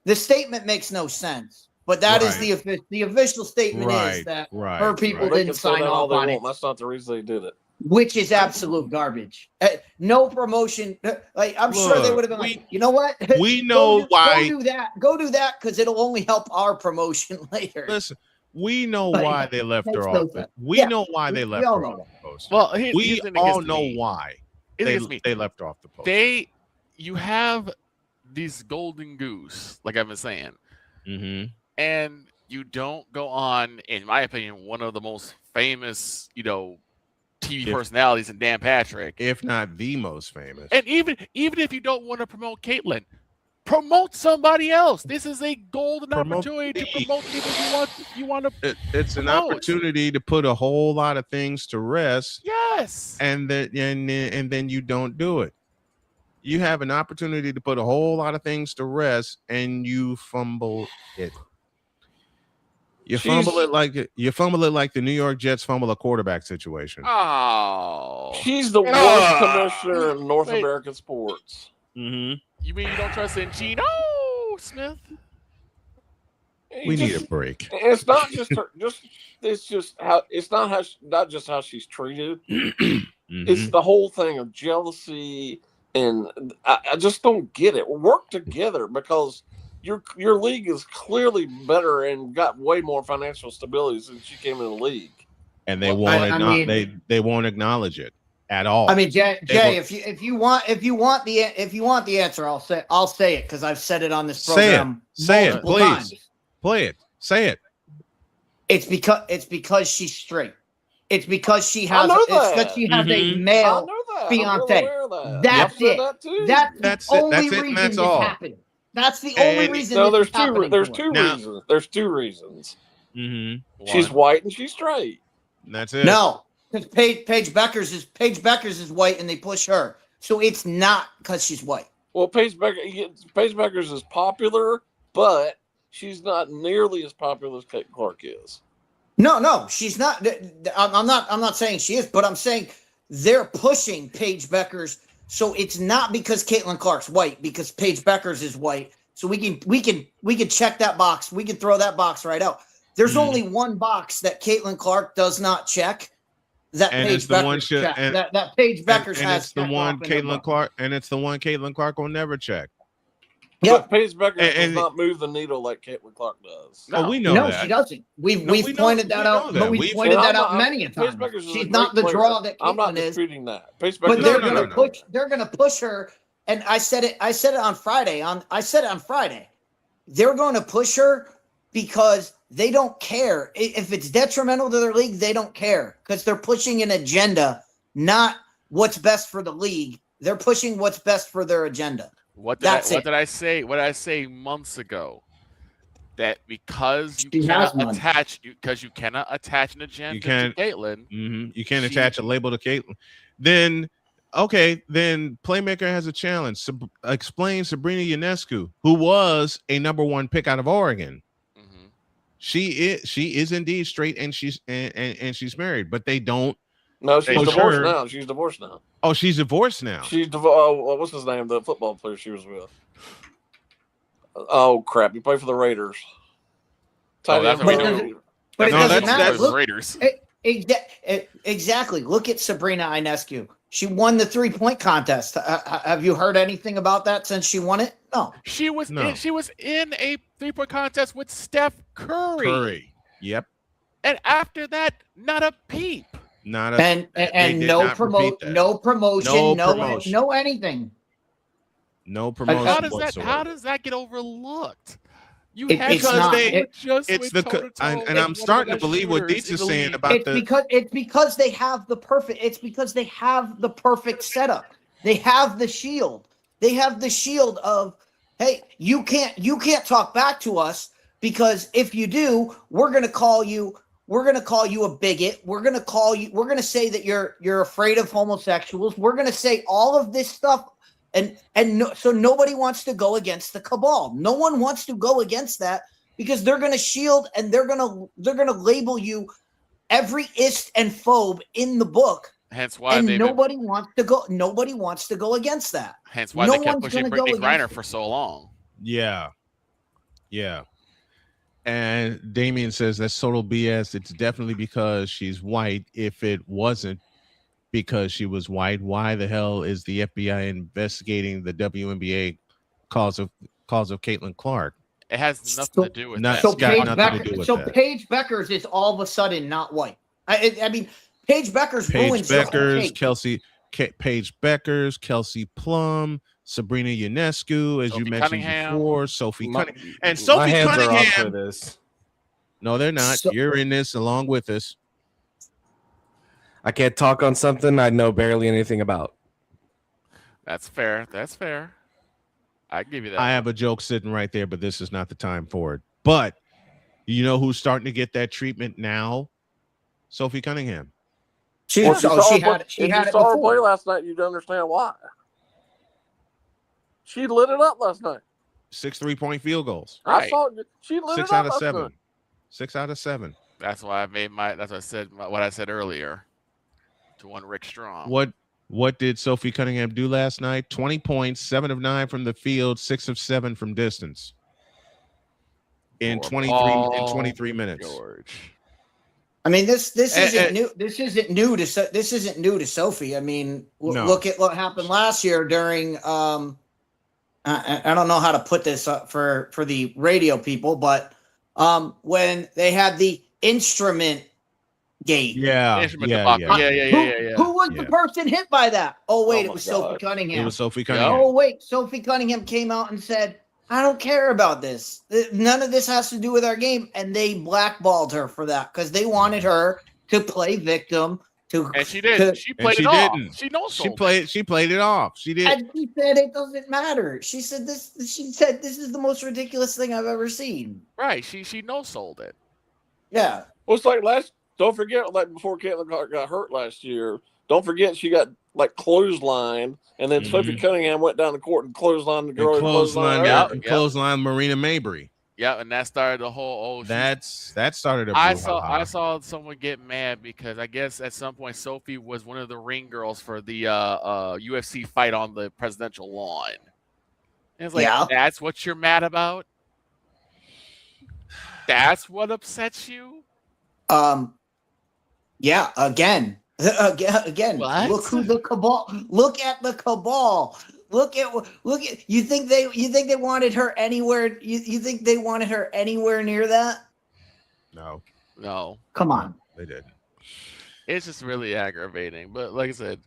The statement makes no sense. But that is the official statement is that her people didn't sign off on it. That's not the reason they did it. Which is absolute garbage. No promotion. Like I'm sure they would have been like, you know what? We know why. Go do that because it'll only help our promotion later. Listen. We know why they left her off. We know why they left her off the post. Well, we all know why they left her off the post. You have these golden goose, like I've been saying, Mm-hmm. and you don't go on, in my opinion, one of the most famous, TV personalities in Dan Patrick, if not the most famous. And even if you don't want to promote Caitlyn, promote somebody else. This is a golden opportunity to promote people you want to. It's an opportunity to put a whole lot of things to rest. Yes, and then you don't do it. You have an opportunity to put a whole lot of things to rest, and you fumble it. You fumble it like the New York Jets fumble a quarterback situation. Oh, she's the worst commissioner in North American sports. Mm-hmm. You mean you don't trust in Geno Smith? We need a break. It's not just her. Not just how she's treated. Mm-hmm. It's the whole thing of jealousy, and I just don't get it. Work together, because your league is clearly better and got way more financial stability since you came in the league. And they they won't acknowledge it at all. I mean, Jay, if you want the answer, I'll say it, because I've said it on this program. Say it, please. Times. Play it. Say it. It's because she's straight. It's because she has a male fiance. That's it. That's the only reason this happened. That's the only reason. No, there's two reasons. There's two reasons. Mm-hmm. She's white and she's straight. That's it. No, because Paige Beckers is white and they push her, so it's not because she's white. Well, Paige Beckers is popular, but she's not nearly as popular as Caitlyn Clark is. No, she's not. I'm not saying she is, but I'm saying they're pushing Paige Beckers. So it's not because Caitlyn Clark's white, because Paige Beckers is white. So we can check that box. We can throw that box right out. There's only one box that Caitlyn Clark does not check. That Paige Beckers check. That Paige Beckers has. It's the one Caitlyn Clark, and it's the one Caitlyn Clark will never check. Yeah, but Paige Beckers does not move the needle like Caitlyn Clark does. No, we know that. No, she doesn't. We've pointed that out. But we've pointed that out many a time. She's not the draw that Caitlyn is. I'm not disputing that. But they're going to push. They're going to push her. And I said it on Friday. They're going to push her because they don't care if it's detrimental to their league. They don't care, because they're pushing an agenda, not what's best for the league. They're pushing what's best for their agenda. What did I say? What did I say months ago? That because you cannot attach an agenda to Caitlyn. Mm-hmm. You can't attach a label to Caitlyn. Then Playmaker has a challenge. Explain Sabrina Ionescu, who was a #1 pick out of Oregon. Mm-hmm. She is indeed straight, and she's married, but they don't. No, she's divorced now. She's divorced now. Oh, she's divorced now. She's what's his name? The football player she was with. Oh crap! He played for the Raiders. But it doesn't matter. Look, Raiders. Exactly. Look at Sabrina Ionescu. She won the 3-point contest. Have you heard anything about that since she won it? No. She was in a 3-point contest with Steph Curry. Yep. And after that, not a peep. No promotion, no anything. No promotion. How does that get overlooked? I'm starting to believe what Dietz is saying about it's because they have the perfect setup. They have the shield. They have the shield of, hey, you can't talk back to us, because if you do, we're gonna call you a bigot. We're gonna say that you're afraid of homosexuals. We're gonna say all of this stuff, so nobody wants to go against the cabal. No one wants to go against that, because they're gonna shield and they're gonna label you every ist and phobe in the book. Hence why nobody wants to go against that. Hence why they kept pushing Brittany Griner for so long. Yeah. And Damien says that's total BS. It's definitely because she's white. If it wasn't because she was white, why the hell is the FBI investigating the WNBA cause of Caitlyn Clark? It has nothing to do with that. So Paige Beckers is all of a sudden not white. I mean, Paige Beckers ruins Paige Beckers, Kelsey Plum, Sabrina Ionescu, as Sophie you mentioned Cunningham. before, Sophie My- Cunningham. And My Sophie hands are off for Cunningham. this. No, they're not. You're in this along with us. I can't talk on something I know barely anything about. That's fair. That's fair. I give you that. I have a joke sitting right there, but this is not the time for it. But you know who's starting to get that treatment now? Sophie Cunningham. She Well, if you had it saw her play before. last night, you'd understand why. She lit it up last night. 6 3-point field goals. I saw it. She lit 6 it up out of last 7. night. 6 out of 7. That's why I made my. That's what I said. What I said earlier. To one Rick Strong. What did Sophie Cunningham do last night? 20 points, 7 of 9 from the field, 6 of 7 from distance. In 23 minutes. George. I mean, this isn't new. This isn't new to Sophie. I mean, look at what happened last year during. I don't know how to put this up for the radio people, but when they had the instrument gate. Yeah. Who was the person hit by that? Oh wait, it was Sophie Cunningham. It was Sophie Cunningham. Oh wait, Sophie Cunningham came out and said, I don't care about this. None of this has to do with our game. And they blackballed her for that because they wanted her to play victim. And she did. She played it off. She knows. She played it off. She did. And she said it doesn't matter. She said this is the most ridiculous thing I've ever seen. Right. She no sold it. Yeah. Well, it's like don't forget, like before Caitlin Clark got hurt last year, don't forget she got like clotheslined, and then Sophie Cunningham went down the court and clotheslined the girl. Clothesline Marina Mabry. Yeah, and that started the whole. That started. I saw someone get mad because I guess at some point Sophie was one of the ring girls for the UFC fight on the presidential lawn. And it's like, that's what you're mad about. That's what upsets you. Yeah. Again. What? Look who the cabal. Look at the cabal. Look at. You think they wanted her anywhere? You think they wanted her anywhere near that? No. Come on. They didn't. It's just really aggravating. But like I said,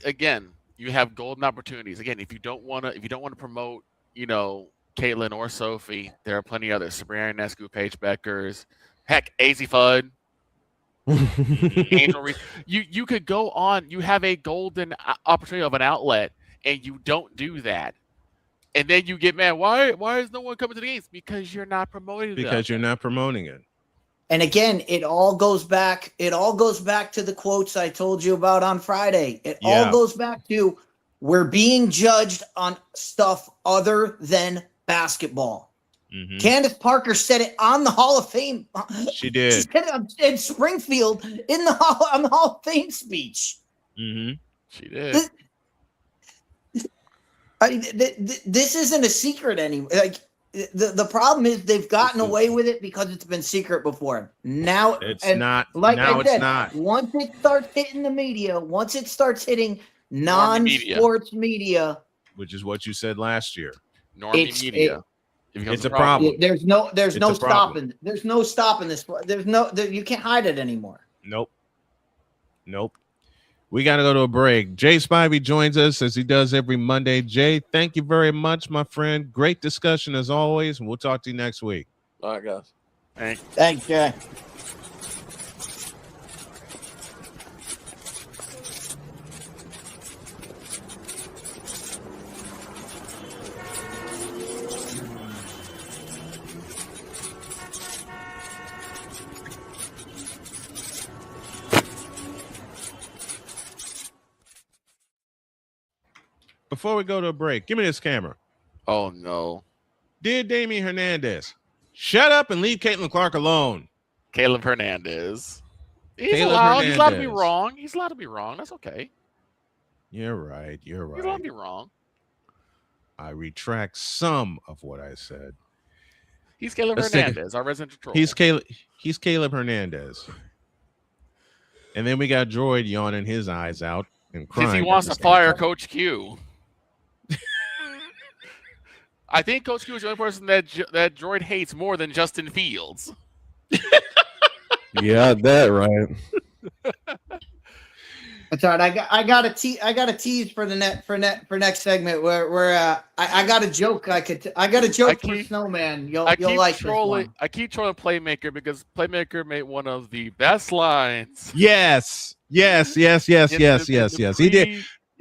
again, you have golden opportunities. Again, if you don't want to promote, Caitlin or Sophie, there are plenty others. Sabrina Ionescu, Paige Beckers, heck, AZ Fudd. Angel Reese. You could go on. You have a golden opportunity of an outlet, and you don't do that. And then you get mad. Why is no one coming to the games? Because you're not promoting. Because you're not promoting it. And again, it all goes back to the quotes I told you about on Friday. It all goes back to we're being judged on stuff other than basketball. Mm-hmm. Candace Parker said it on the Hall of Fame. She did. She said it in Springfield on the Hall of Fame speech. Mm-hmm. She did. This isn't a secret anymore. Like the problem is they've gotten away with it because it's been secret before. Now it's not. Like now I said, it's not. Once it starts hitting the media, once it starts hitting non-sports media, which is what you said last year. Normie media. It's a problem. There's no stopping. There's no stopping this. You can't hide it anymore. Nope. We got to go to a break. Jay Spivey joins us as he does every Monday. Jay, thank you very much, my friend. Great discussion as always, and we'll talk to you next week. All right, guys. Thanks, Jay. Before we go to a break, give me this camera. Oh, no. Dear Damian Hernandez, shut up and leave Caitlin Clark alone. Caleb Hernandez. He's allowed to be wrong. He's allowed to be wrong. That's okay. You're right. He's allowed to be wrong. I retract some of what I said. He's Caleb Hernandez, our resident troll. He's Caleb Hernandez. And then we got Droid yawning his eyes out and crying. Because he wants to fire Coach Q. I think Coach Q is the only person that Droid hates more than Justin Fields. Yeah, that right. That's all right. I got a tease for the next segment where I got a joke I got a joke for Snowman. You'll like this one. I keep trolling Playmaker because Playmaker made one of the best lines. Yes. He did.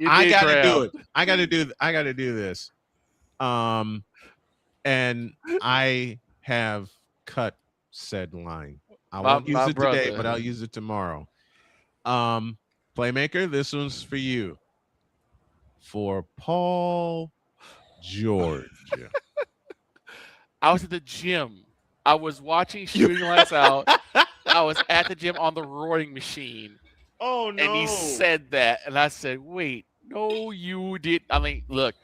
I gotta do it. I gotta do this. And I have cut said line. I won't use it today, but I'll use it tomorrow. Playmaker, this one's for you. For Paul George. I was at the gym. I was watching Shooting Lights Out. I was at the gym on the rowing machine. Oh, no. And he said that. And I said, wait, no, you didn't. I mean, look,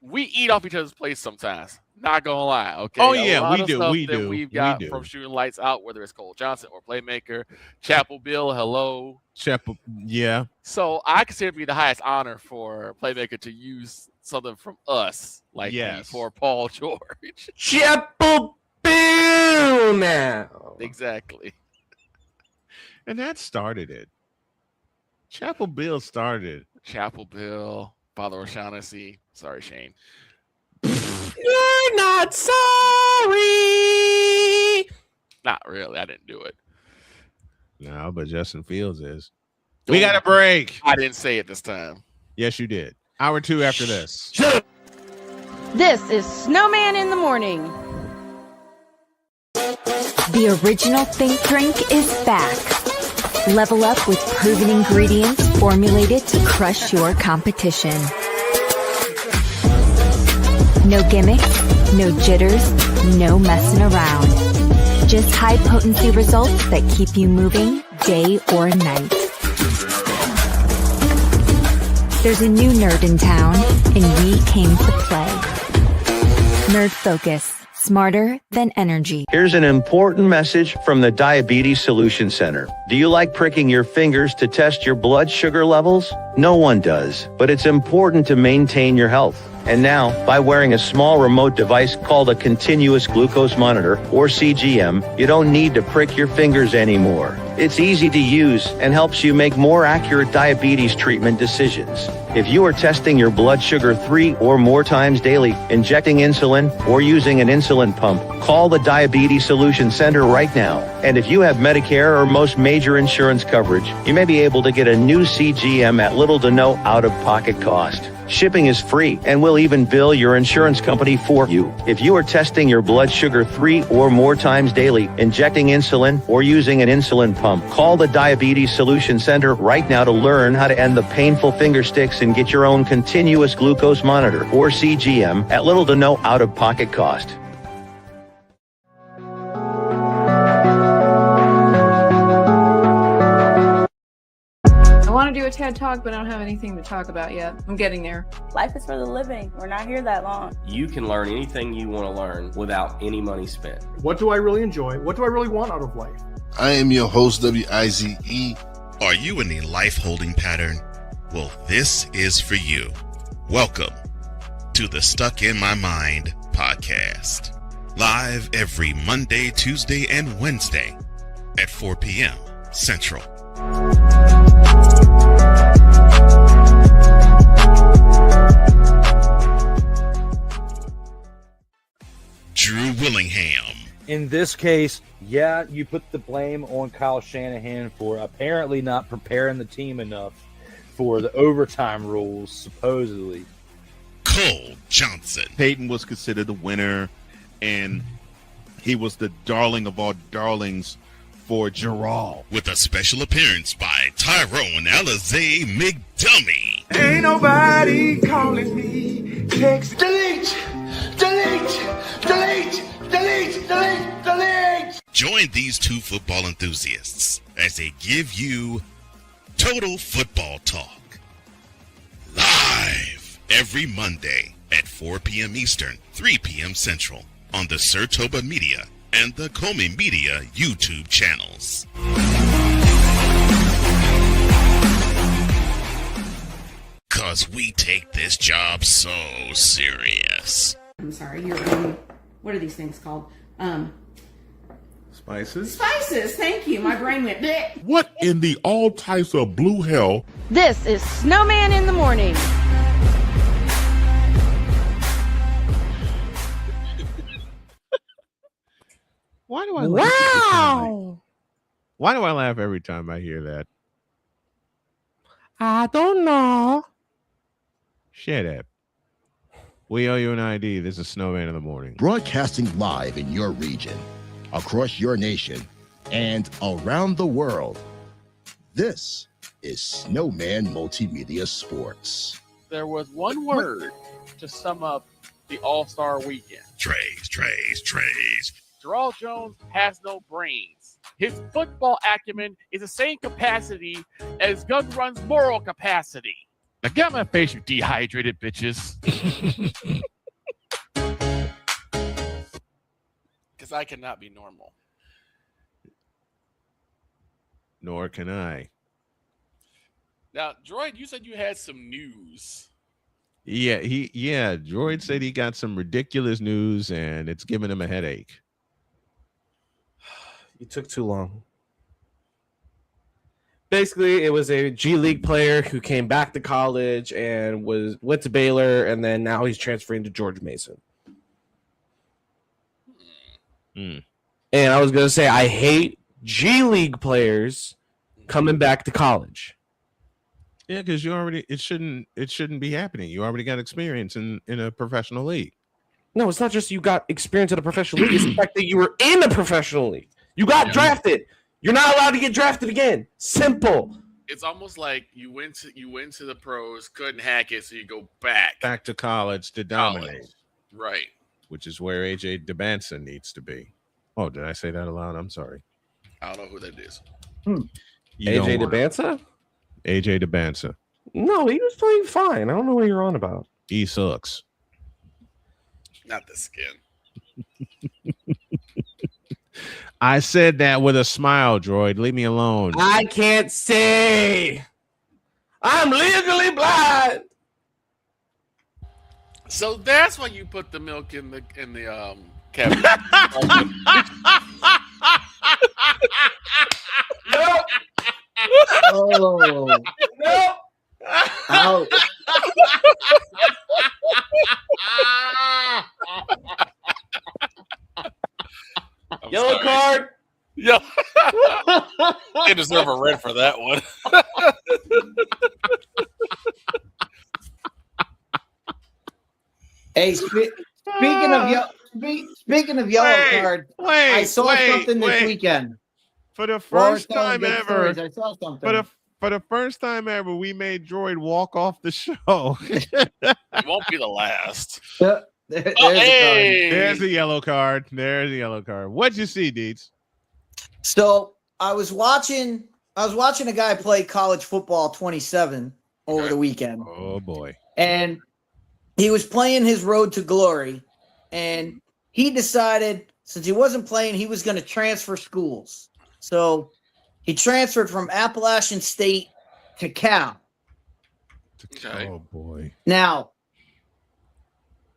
we eat off each other's plates sometimes. Not gonna lie, okay. Oh yeah, we do. We've got from Shooting Lights Out, whether it's Cole Johnson or Playmaker, Chapel Bill, hello. Chapel, yeah. So I consider it to be the highest honor for Playmaker to use something from us, like for Paul George. Chapel Bill now. Exactly. And that started it. Chapel Bill started. Chapel Bill, Father O'Shaughnessy. Sorry, Shane. You're not sorry. Not really. I didn't do it. No, but Justin Fields is. We got a break. I didn't say it this time. Yes, you did. Hour 2 after this. This is Snowman in the Morning. The original Think Drink is back. Level up with proven ingredients formulated to crush your competition. No gimmicks, no jitters, no messing around. Just high potency results that keep you moving day or night. There's a new nerd in town, and we came to play. Nerd Focus. Smarter than energy. Here's an important message from the Diabetes Solution Center. Do you like pricking your fingers to test your blood sugar levels? No one does, but it's important to maintain your health. And now, by wearing a small remote device called a continuous glucose monitor, or CGM, you don't need to prick your fingers anymore. It's easy to use and helps you make more accurate diabetes treatment decisions. If you are testing your blood sugar 3 or more times daily, injecting insulin, or using an insulin pump, call the Diabetes Solution Center right now. And if you have Medicare or most major insurance coverage, you may be able to get a new CGM at little to no out-of-pocket cost. Shipping is free, and we'll even bill your insurance company for you. If you are testing your blood sugar 3 or more times daily, injecting insulin, or using an insulin pump, call the Diabetes Solution Center right now to learn how to end the painful finger sticks and get your own continuous glucose monitor, or CGM, at little to no out-of-pocket cost. I want to do a TED Talk, but I don't have anything to talk about yet. I'm getting there. Life is for the living. We're not here that long. You can learn anything you want to learn without any money spent. What do I really enjoy? What do I really want out of life? I am your host, WIZE. Are you in a life holding pattern? Well, this is for you. Welcome to the Stuck in My Mind podcast. Live every Monday, Tuesday, and Wednesday at 4 p.m. Central. Drew Willingham. In this case, yeah, you put the blame on Kyle Shanahan for apparently not preparing the team enough for the overtime rules, supposedly. Cole Johnson. Peyton was considered the winner, and he was the darling of all darlings for Gerald. With a special appearance by Tyrone Alizé McDummy. Ain't nobody calling me. Text delete. Join these two football enthusiasts as they give you Total Football Talk. Live every Monday at 4 p.m. Eastern, 3 p.m. Central on the Sertoba Media and the Comey Media YouTube channels. Cause we take this job so serious. I'm sorry, you're in, what are these things called? Spices? Spices, thank you. My brain went bleh. What in the all types of blue hell This is Snowman in the Morning. Why do I laugh? Why do I laugh every time I hear that? I don't know. Shut up. We owe you an ID. This is Snowman in the Morning. Broadcasting live in your region, across your nation, and around the world. This is Snowman Multimedia Sports. There was one word to sum up the All-Star weekend. Trays. Jarrell Jones has no brains. His football acumen is the same capacity as Gun Run's moral capacity. Now get out my face, you dehydrated bitches. Because I cannot be normal. Nor can I. Now, Droid, you said you had some news. Yeah, Droid said he got some ridiculous news and it's giving him a headache. You took too long. Basically, it was a G League player who came back to college and went to Baylor, and then now he's transferring to George Mason. And I was gonna say I hate G League players coming back to college. Yeah, because it shouldn't be happening. You already got experience in a professional league. No, it's not just you got experience in a professional league. It's the fact that you were in a professional league. You got drafted. You're not allowed to get drafted again. Simple. It's almost like you went to the pros, couldn't hack it, so you go back to college to dominate. Right. Which is where AJ DeBansa needs to be. Oh, did I say that aloud? I'm sorry. I don't know who that is. AJ DeBansa? AJ DeBansa. No, he was playing fine. I don't know what you're on about. He sucks. Not the skin. I said that with a smile, Droid. Leave me alone. I can't say. I'm legally blind. So that's why you put the milk in the cabinet. Nope. Oh. Nope. Out. Yellow card. Yeah. They deserve a red for that one. Hey, speaking of yellow card, I saw something this weekend. For the first time ever, I saw something. For the first time ever, we made Droid walk off the show. It won't be the last. There's a yellow card. There's a yellow card. What'd you see, Deeds? So I was watching a guy play college football 27 over the weekend. Oh boy. And he was playing his road to glory. And he decided, since he wasn't playing, he was going to transfer schools. So he transferred from Appalachian State to Cal. Okay. Oh boy. Now,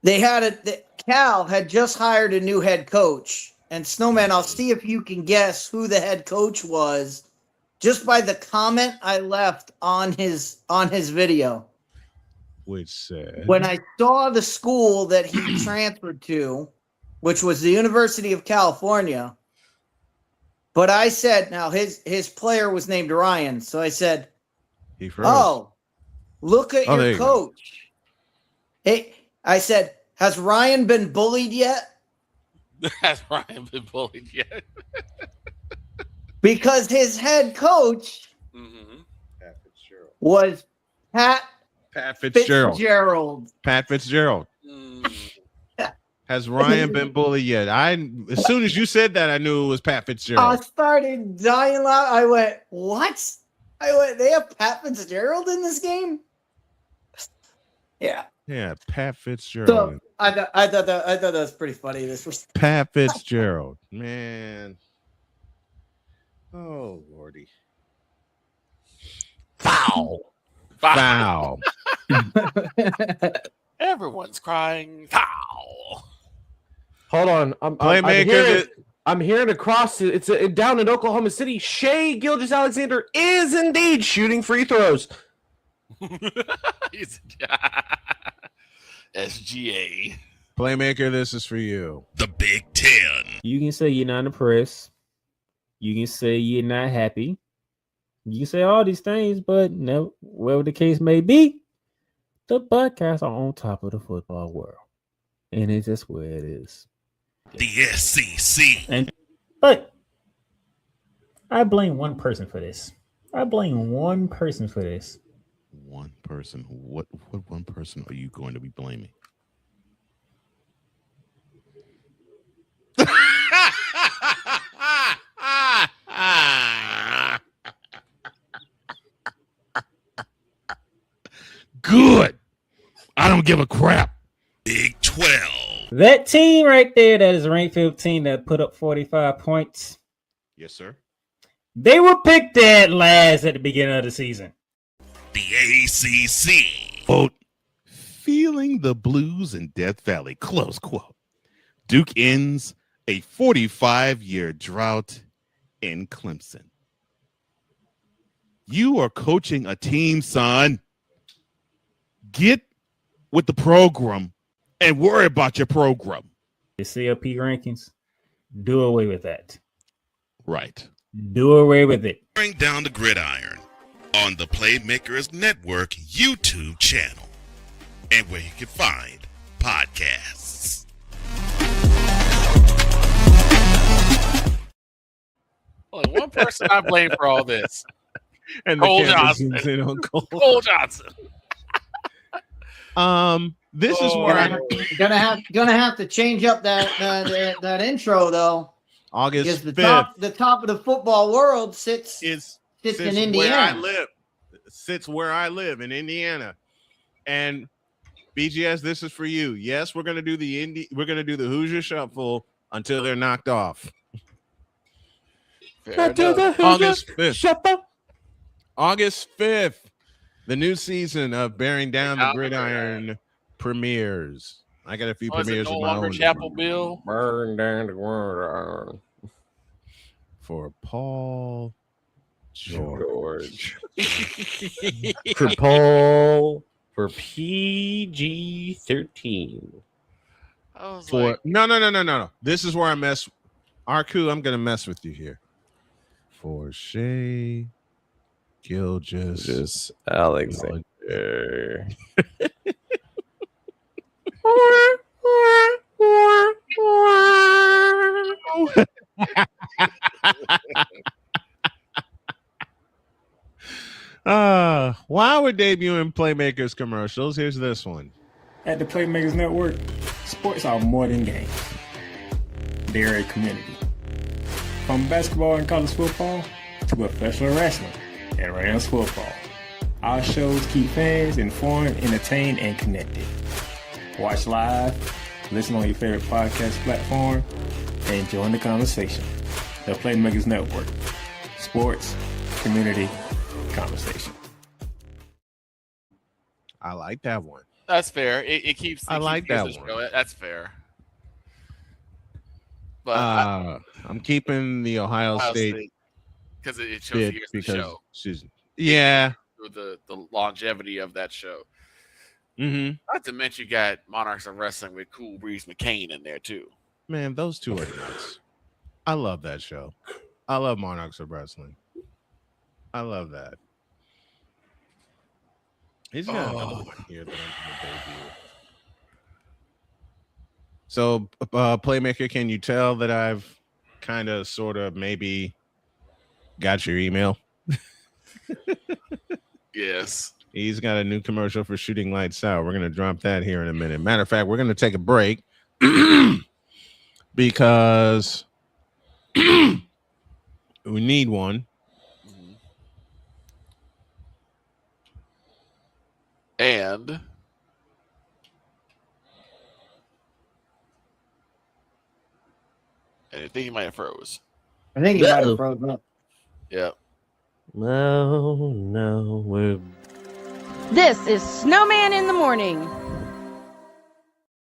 Cal had just hired a new head coach. And Snowman, I'll see if you can guess who the head coach was just by the comment I left on his video. Which said, when I saw the school that he transferred to, which was the University of California, but I said, now his player was named Ryan, so I said, he froze. "Oh, look at your coach." Hey, I said, "Has Ryan been bullied yet?" Has Ryan been bullied yet? Because his head coach was Pat Fitzgerald. Pat Fitzgerald. Has Ryan been bullied yet? As soon as you said that, I knew it was Pat Fitzgerald. I started dying loud. I went, "What?" They have Pat Fitzgerald in this game? Yeah. Yeah, Pat Fitzgerald. So I thought that was pretty funny. This was Pat Fitzgerald. Man. Oh Lordy. Foul. Everyone's crying foul. Hold on. I'm hearing across. It's down in Oklahoma City. Shea Gilgeous-Alexander is indeed shooting free throws. SGA. Playmaker, this is for you. The Big Ten. You can say you're not impressed. You can say you're not happy. You can say all these things, but no, whatever the case may be, the Buckeyes are on top of the football world. And it's just where it is. The SEC. But I blame one person for this. One person. What one person are you going to be blaming? Good. I don't give a crap. Big 12. That team right there, that is ranked 15 that put up 45 points. Yes, sir. They were picked dead last at the beginning of the season. The ACC. Quote, feeling the blues in Death Valley, close quote. Duke ends a 45-year drought in Clemson. You are coaching a team, son. Get with the program and worry about your program. The CLP rankings, do away with that. Right. Do away with it. Bring down the gridiron on the Playmakers Network YouTube channel and where you can find podcasts. Only one person I blame for all this. And Cole Johnson. Cole Johnson. This is where I'm gonna have to change up that intro though. August because 5th. the top of the football world sits in Indiana. Where I live. Sits where I live in Indiana. And BGS, this is for you. Yes, we're gonna do the Hoosier Shuffle until they're knocked off. August 5th. August 5th. The new season of Bearing Down the Gridiron premieres. I got a few premieres of my own. Chapel Bill. Burn down the gridiron. For Paul George. For Paul. For PG-13. No. This is where I mess. Arku, I'm gonna mess with you here. For Shea Gilgis Alexander. While we're debuting Playmakers commercials, here's this one. At the Playmakers Network, sports are more than games. They're a community. From basketball and college football to professional wrestling and Rams football, our shows keep fans informed, entertained, and connected. Watch live, listen on your favorite podcast platform, and join the conversation. The Playmakers Network. Sports, community, conversation. I like that one. That's fair. It keeps. I like that one. That's fair. But I'm keeping the Ohio State because it shows years of the show. Yeah. The longevity of that show. Mm-hmm. Not to mention you got Monarchs of Wrestling with Cool Breeze McCain in there too. Man, those two are nuts. I love that show. I love Monarchs of Wrestling. I love that. He's got another one here that I'm going to debut. So, Playmaker, can you tell that I've kind of, sort of, maybe got your email? Yes. He's got a new commercial for Shooting Lights Out. We're going to drop that here in a minute. Matter of fact, we're going to take a break because we need one. And I think he might have froze. I think he might have frozen up. Yeah. No. This is Snowman in the Morning.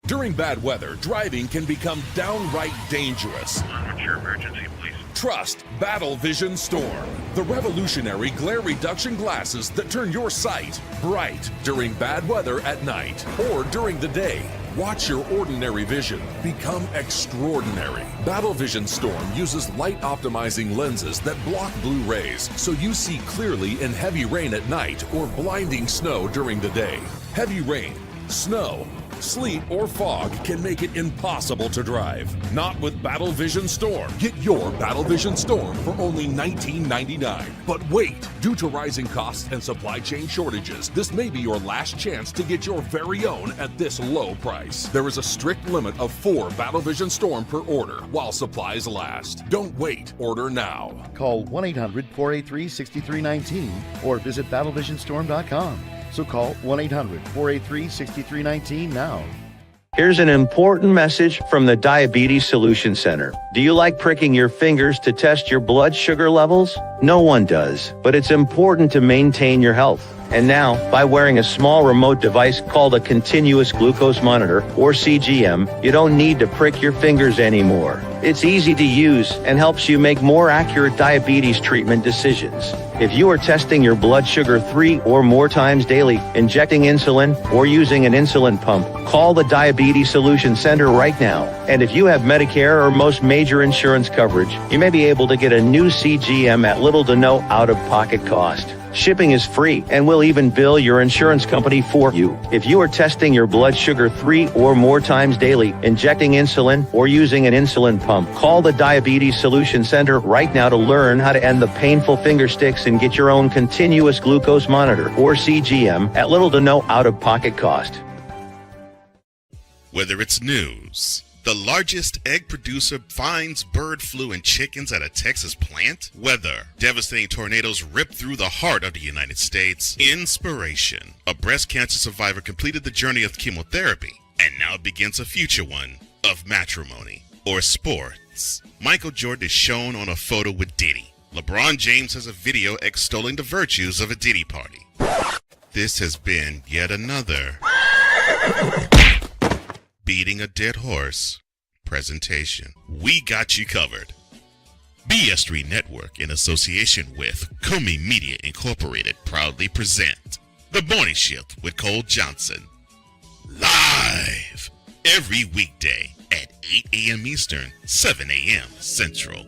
During bad weather, driving can become downright dangerous. What's your emergency, please? Trust Battle Vision Storm, the revolutionary glare reduction glasses that turn your sight bright during bad weather at night or during the day. Watch your ordinary vision become extraordinary. Battle Vision Storm uses light optimizing lenses that block blue rays so you see clearly in heavy rain at night or blinding snow during the day. Heavy rain, snow, sleet, or fog can make it impossible to drive. Not with Battle Vision Storm. Get your Battle Vision Storm for only $19.99. But wait, due to rising costs and supply chain shortages, this may be your last chance to get your very own at this low price. There is a strict limit of 4 Battle Vision Storm per order while supplies last. Don't wait, order now. Call 1-800-483-6319 or visit battlevisionstorm.com. So call 1-800-483-6319 now. Here's an important message from the Diabetes Solution Center. Do you like pricking your fingers to test your blood sugar levels? No one does, but it's important to maintain your health. And now, by wearing a small remote device called a continuous glucose monitor, or CGM, you don't need to prick your fingers anymore. It's easy to use and helps you make more accurate diabetes treatment decisions. If you are testing your blood sugar 3 or more times daily, injecting insulin, or using an insulin pump, call the Diabetes Solution Center right now. And if you have Medicare or most major insurance coverage, you may be able to get a new CGM at little to no out-of-pocket cost. Shipping is free, and we'll even bill your insurance company for you. If you are testing your blood sugar 3 or more times daily, injecting insulin, or using an insulin pump, call the Diabetes Solution Center right now to learn how to end the painful finger sticks and get your own continuous glucose monitor, or CGM, at little to no out-of-pocket cost. Whether it's news, the largest egg producer finds bird flu in chickens at a Texas plant, weather, devastating tornadoes rip through the heart of the United States, inspiration, a breast cancer survivor completed the journey of chemotherapy, and now begins a future one of matrimony, or sports. Michael Jordan is shown on a photo with Diddy. LeBron James has a video extolling the virtues of a Diddy party. This has been yet another beating a dead horse presentation. We got you covered. BS3 Network, in association with Comey Media Incorporated, proudly present The Morning Shift with Cole Johnson, live every weekday at 8 a.m. Eastern, 7 a.m. Central.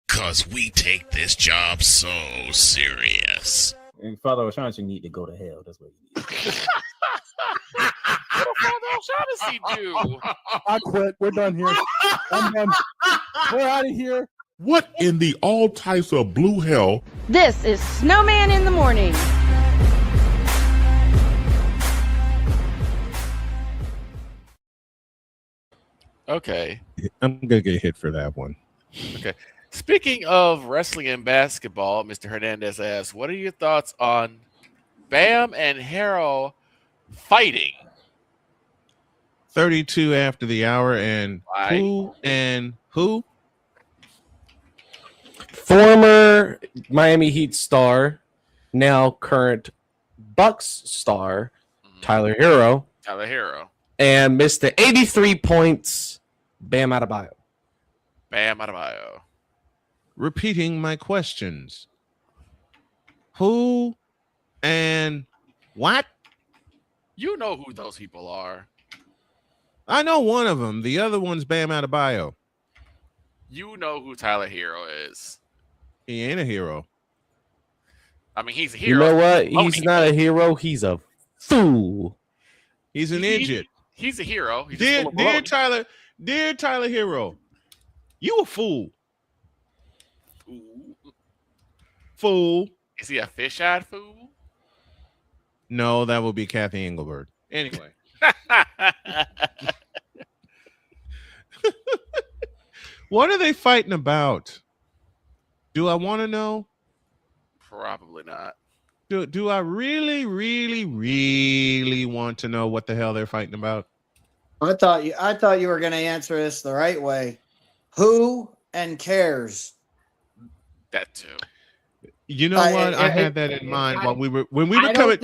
Cause we take this job so serious. And Father O'Shaughnessy need to go to hell. That's what he needs. What did Father O'Shaughnessy do? I quit. We're done here. I'm done. We're out of here. What in the all types of blue hell? This is Snowman in the Morning. Okay. I'm gonna get hit for that one. Okay. Speaking of wrestling and basketball, Mr. Hernandez asks, what are your thoughts on Bam and Hero fighting? 32 after the hour, and who and who? Former Miami Heat star, now current Bucks star, Tyler Hero. Tyler Hero. And Mr. 83 points, Bam Adebayo. Bam Adebayo. Repeating my questions. Who and what? You know who those people are. I know one of them. The other one's Bam Adebayo. You know who Tyler Hero is. He ain't a hero. I mean, he's a hero. You know what? He's not a hero. He's a fool. He's an idiot. He's a hero. He's Dear Tyler Hero, you a fool. Fool. Is he a fish-eyed fool? No, that would be Kathy Engelberg. Anyway. What are they fighting about? Do I want to know? Probably not. Do I really want to know what the hell they're fighting about? I thought you were going to answer this the right way. Who and cares? That too. You know what? I had that in mind while we were coming. I don't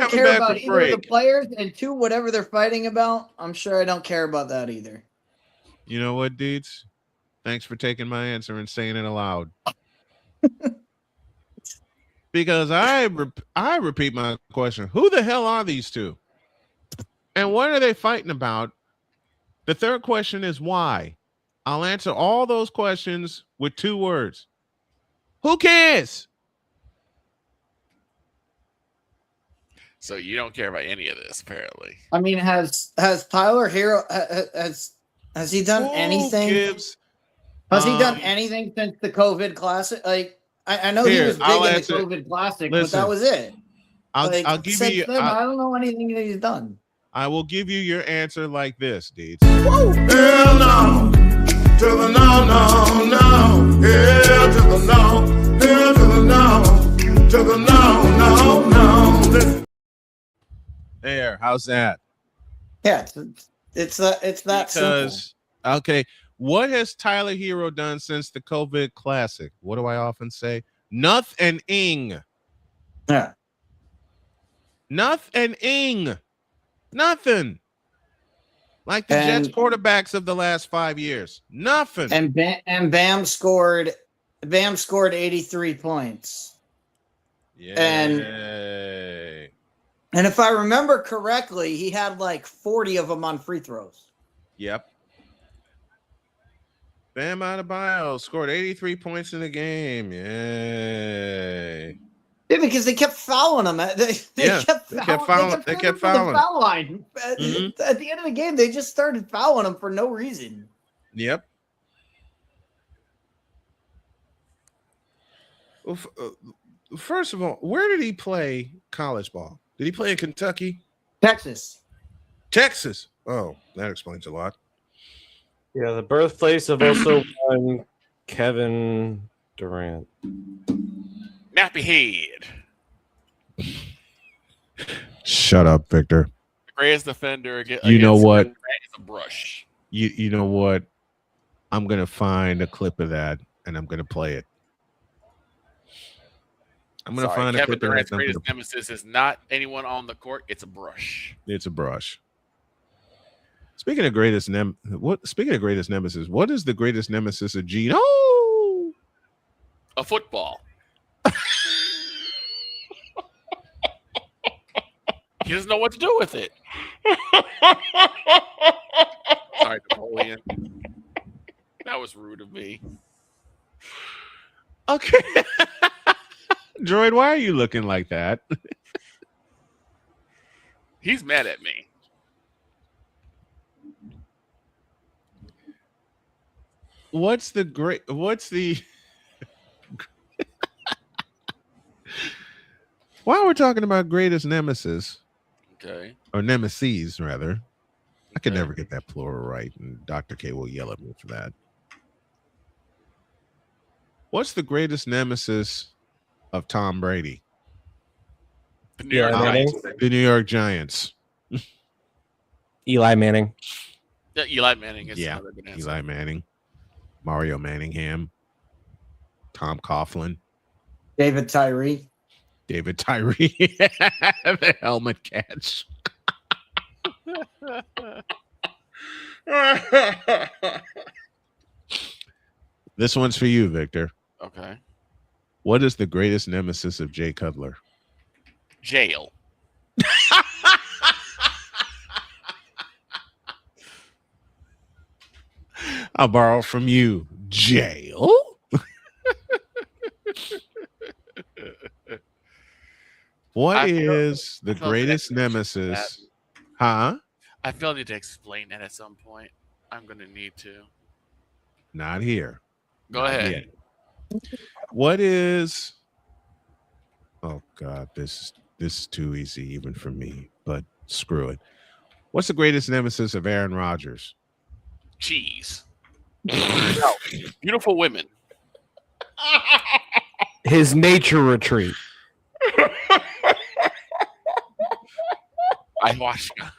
care back about from either of the break. players, and two, whatever they're fighting about. I'm sure I don't care about that either. You know what, Deeds? Thanks for taking my answer and saying it aloud. Because I repeat my question: who the hell are these two, and what are they fighting about? The third question is why. I'll answer all those questions with 2 words. Who cares? So you don't care about any of this, apparently. I mean, has Tyler Hero has he done anything? Has he done anything since the COVID Classic? Like, I know he was big in the COVID Classic, but that was it. I'll give you. I don't know anything that he's done. I will give you your answer like this, Deeds. Hell no, to the no, no, no. Hell to the no, hell to the no, to the no, no, no. Listen. There, how's that? Yeah, it's that simple. Okay, what has Tyler Hero done since the COVID Classic? What do I often say? Nothing. Yeah. Nothing. Like the Jets quarterbacks of the last 5 years. Nothing. And Bam scored 83 points. Yeah. And if I remember correctly, he had like 40 of them on free throws. Yep. Bam Adebayo scored 83 points in the game. Yay. Yeah, because they kept fouling him. They kept fouling. They kept fouling. The foul line. At the end of the game, they just started fouling him for no reason. Yep. Well, first of all, where did he play college ball? Did he play in Kentucky? Texas. Oh, that explains a lot. Yeah, the birthplace of also one Kevin Durant. Nappy head. Shut up, Victor. The greatest defender against You know what? is a brush. You know what? I'm gonna find a clip of that and I'm gonna play it. I'm gonna find a Kevin clip of Durant's that. greatest nemesis is not anyone on the court; it's a brush. It's a brush. Speaking of greatest nemesis, what is the greatest nemesis of Gino? A football. He doesn't know what to do with it. Sorry, Napoleon. That was rude of me. Okay. Droid, why are you looking like that? He's mad at me. While we're talking about greatest nemesis, okay, or nemesis rather, I could never get that plural right, and Dr. K will yell at me for that. What's the greatest nemesis of Tom Brady? The New York Giants. The New York Giants. Eli Manning. Yeah, Eli Manning is another good answer. Eli Manning. Mario Manningham. Tom Coughlin. David Tyree. The helmet catch. This one's for you, Victor. Okay. What is the greatest nemesis of Jay Cutler? Jail. I'll borrow from you. Jail? What is the greatest nemesis? Huh? I feel I need to explain that at some point. I'm going to need to. Not here. Go ahead. What is... Oh, God. This is too easy even for me, but screw it. What's the greatest nemesis of Aaron Rodgers? Cheese. No. Beautiful women. His nature retreat. Ayahuasca.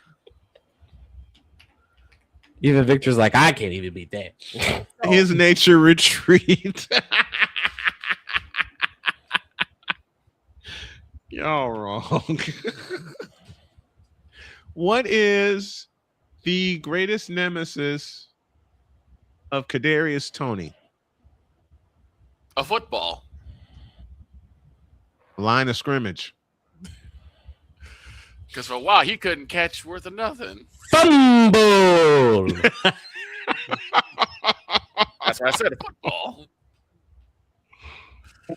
Even Victor's like, I can't even beat that. His nature retreat. Y'all wrong. What is the greatest nemesis of Kadarius Toney? A football. Line of scrimmage. Because for a while he couldn't catch worth of nothing. Fumble. That's why I said a football.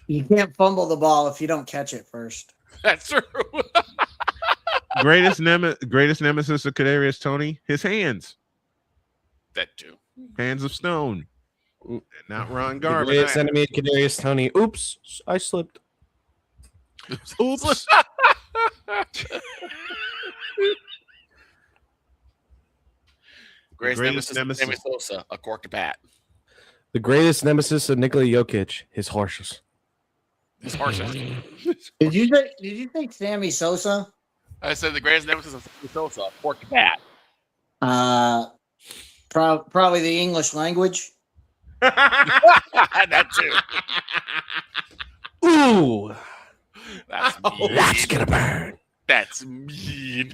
You can't fumble the ball if you don't catch it first. That's true. Greatest nemesis of Kadarius Toney? His hands. That too. Hands of stone. Not Ron The Garvin. greatest enemy of Kadarius Toney. Oops, I slipped. Oops. Greatest nemesis. Sammy Sosa, a corked bat. The greatest nemesis of Nikola Jokic, his horses. His horses. Did you think Sammy Sosa? I said the greatest nemesis of Sammy Sosa, a corked bat. Probably the English language. That too. Ooh, that's mean. That's gonna burn. That's mean.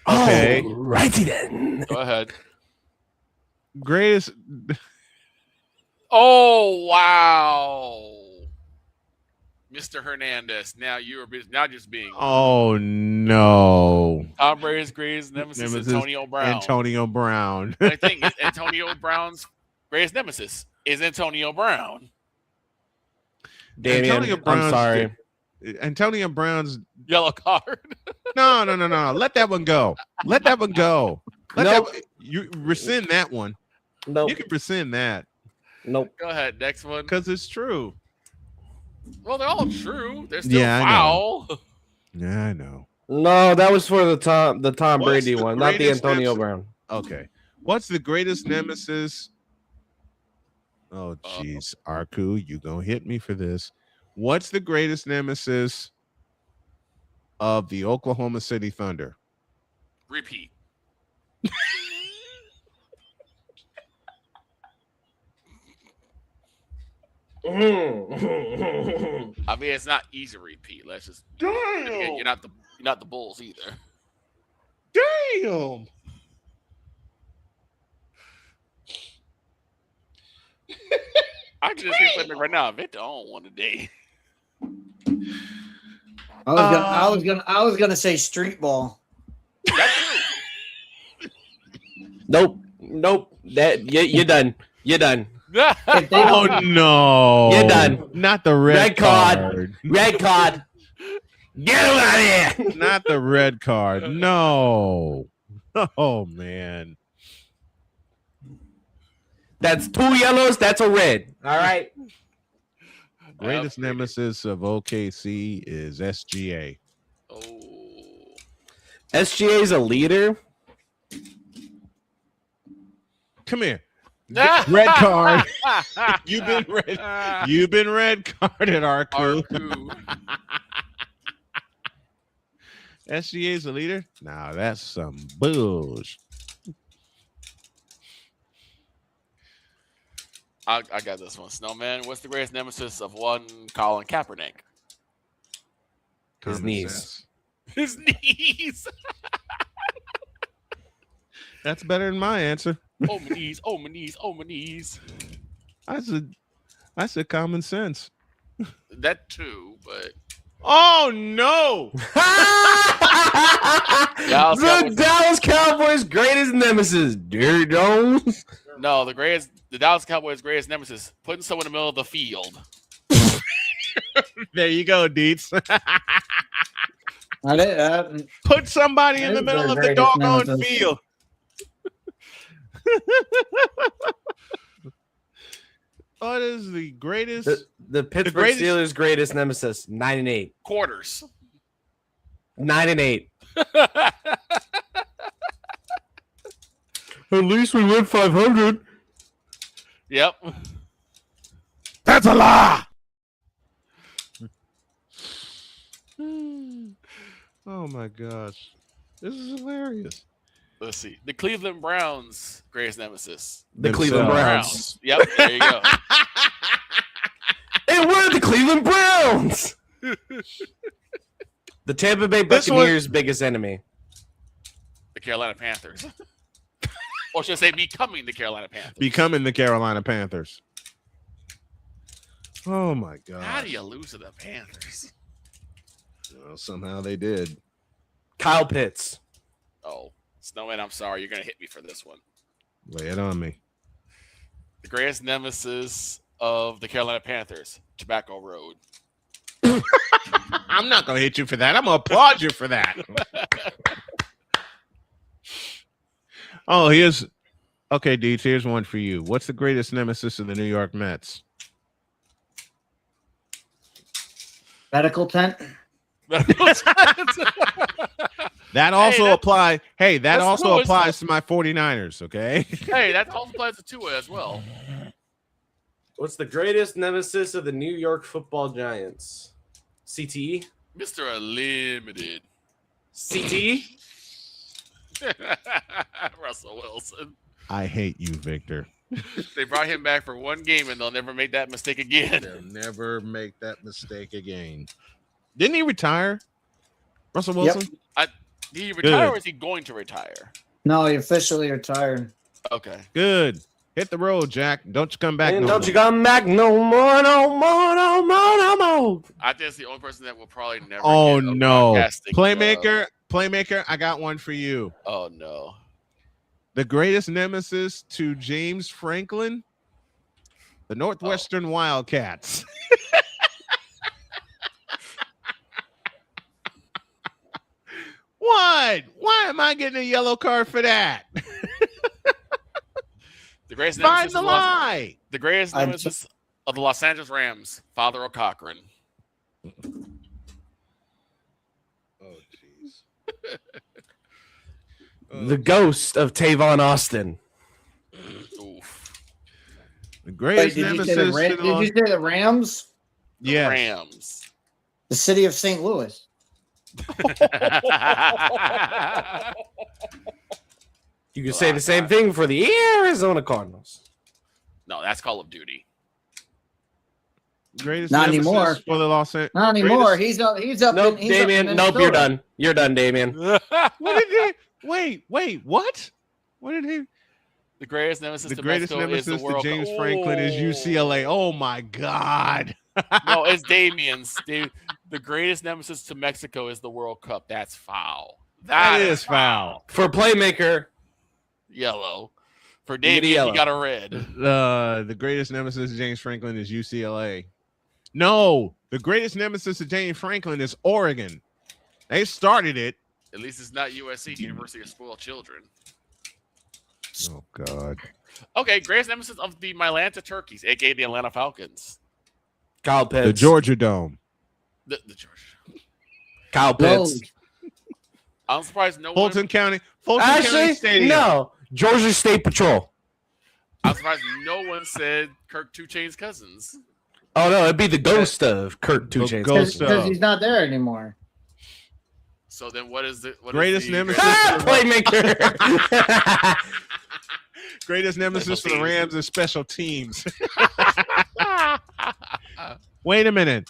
Okay. Righty then. Go ahead. Greatest. Oh wow, Mr. Hernandez. Now just being. Oh no. Tom Brady's greatest nemesis, Antonio Brown. Antonio Brown. I think Antonio Brown's greatest nemesis is Antonio Brown. Damian, I'm sorry. Antonio Brown's yellow card. No. Let that one go. Let that one go. You rescind that one. Nope. You can rescind that. Nope. Go ahead. Next one. Because it's true. Well, they're all true. They're still Yeah, foul. Yeah, I know. No, that was for the Tom What's Brady the one, not the greatest Antonio nemesis? Brown. Okay. What's the greatest nemesis? Oh, jeez. Arku, you gonna hit me for this. What's the greatest nemesis of the Oklahoma City Thunder? Repeat. I mean, it's not easy to repeat. Let's just. Damn. You're not the Bulls either. Damn. I just hear something right now. Victor on one today. I was gonna say street ball. Nope. That you're done. You're done. Oh no! You're done. Not the red card. Red card. Get him out of here. Not the red card. No. Oh man. That's 2 yellows. That's a red. All right. Greatest nemesis of OKC is SGA. Oh. SGA is a leader. Come here. Red card. You've been red carded, Arku. SGA's a leader? Nah, that's some bullshit. I got this one. Snowman, what's the greatest nemesis of one Colin Kaepernick? His knees. His knees. That's better than my answer. Oh, my knees. Oh, my knees. Oh, my knees. I said common sense. That too, but. Oh, no. The Dallas Cowboys' greatest nemesis, Jerry Jones. No, the Dallas Cowboys' greatest nemesis, putting someone in the middle of the field. There you go, Deets. Put somebody in the middle of the doggone field. What is the greatest? The Pittsburgh Steelers' greatest nemesis, 9-8. Quarters. 9-8. At least we win 500. Yep. That's a lie. Oh my gosh. This is hilarious. Let's see. The Cleveland Browns' greatest nemesis. The Cleveland Browns. Yep, there you go. And we're the Cleveland Browns. The Tampa Bay This one- Buccaneers' biggest enemy. The Carolina Panthers. Or should I say becoming the Carolina Panthers? Becoming the Carolina Panthers. Oh my God. How do you lose to the Panthers? Well, somehow they did. Kyle Pitts. Oh, Snowman, I'm sorry. You're going to hit me for this one. Lay it on me. The greatest nemesis of the Carolina Panthers, Tobacco Road. I'm not going to hit you for that. I'm going to applaud you for that. Oh, okay, Deeds, here's one for you. What's the greatest nemesis of the New York Mets? Medical tent. That also applies. Hey, that that's also cool, applies to my 49ers, okay? Hey, that also applies to Tua as well. What's the greatest nemesis of the New York Football Giants? CTE? Mr. Unlimited. CTE? Russell Wilson. I hate you, Victor. They brought him back for one game, and they'll never make that mistake again. They'll never make that mistake again. Didn't he retire? Russell Wilson? Yep. Did he retire or is he going to retire? No, he officially retired. Okay. Good. Hit the road, Jack. Don't you come back And no don't more. you come back no more, no more, no more, no more. I think it's the only person that will probably never Oh, get a no. broadcasting Playmaker, I got one for you. Oh, no. The greatest nemesis to James Franklin? The Northwestern Wildcats. What? Why am I getting a yellow card for that? The greatest Find nemesis the of lie. The greatest nemesis of the Los Angeles Rams, Father O'Cochran. Oh, jeez. The ghost of Tavon Austin. Oof. The greatest Wait, did you nemesis. say to the did you say the Rams? Yes. Rams. The city of St. Louis. You could say the same thing for the Arizona Cardinals. No, that's Call of Duty. Greatest Not nemesis anymore. for the Los Angeles. Not anymore. He's up. He's up. Nope, he's Damien. Up in Nope, you're Minnesota. done. You're done, Damien. What did he? Wait. What? What did he? The greatest nemesis The to greatest Mexico nemesis is the to World James Cup. Franklin is UCLA. Oh my God. No, it's Damien's. The greatest nemesis to Mexico is the World Cup. That's foul. That is foul. For Playmaker. Yellow. For You get a Damien, yellow. he got a red. The greatest nemesis of James Franklin is UCLA. No, the greatest nemesis of James Franklin is Oregon. They started it. At least it's not USC, University of Spoiled Children. Oh God. Okay, greatest nemesis of the Mylanta Turkeys, aka the Atlanta Falcons. Kyle Pitts. The Georgia Dome. The Georgia. Kyle Pitts. I'm surprised no Fulton one. County. Fulton County Actually, Stadium. no. Georgia State Patrol. I'm surprised no one said Kirk 2 Chainz Cousins. Oh, no. It'd be the ghost of Kirk 2 Chainz. ghost Because he's not there anymore. So then, what is the Greatest nemesis. Playmaker. Greatest nemesis for the Rams is special teams. Wait a minute.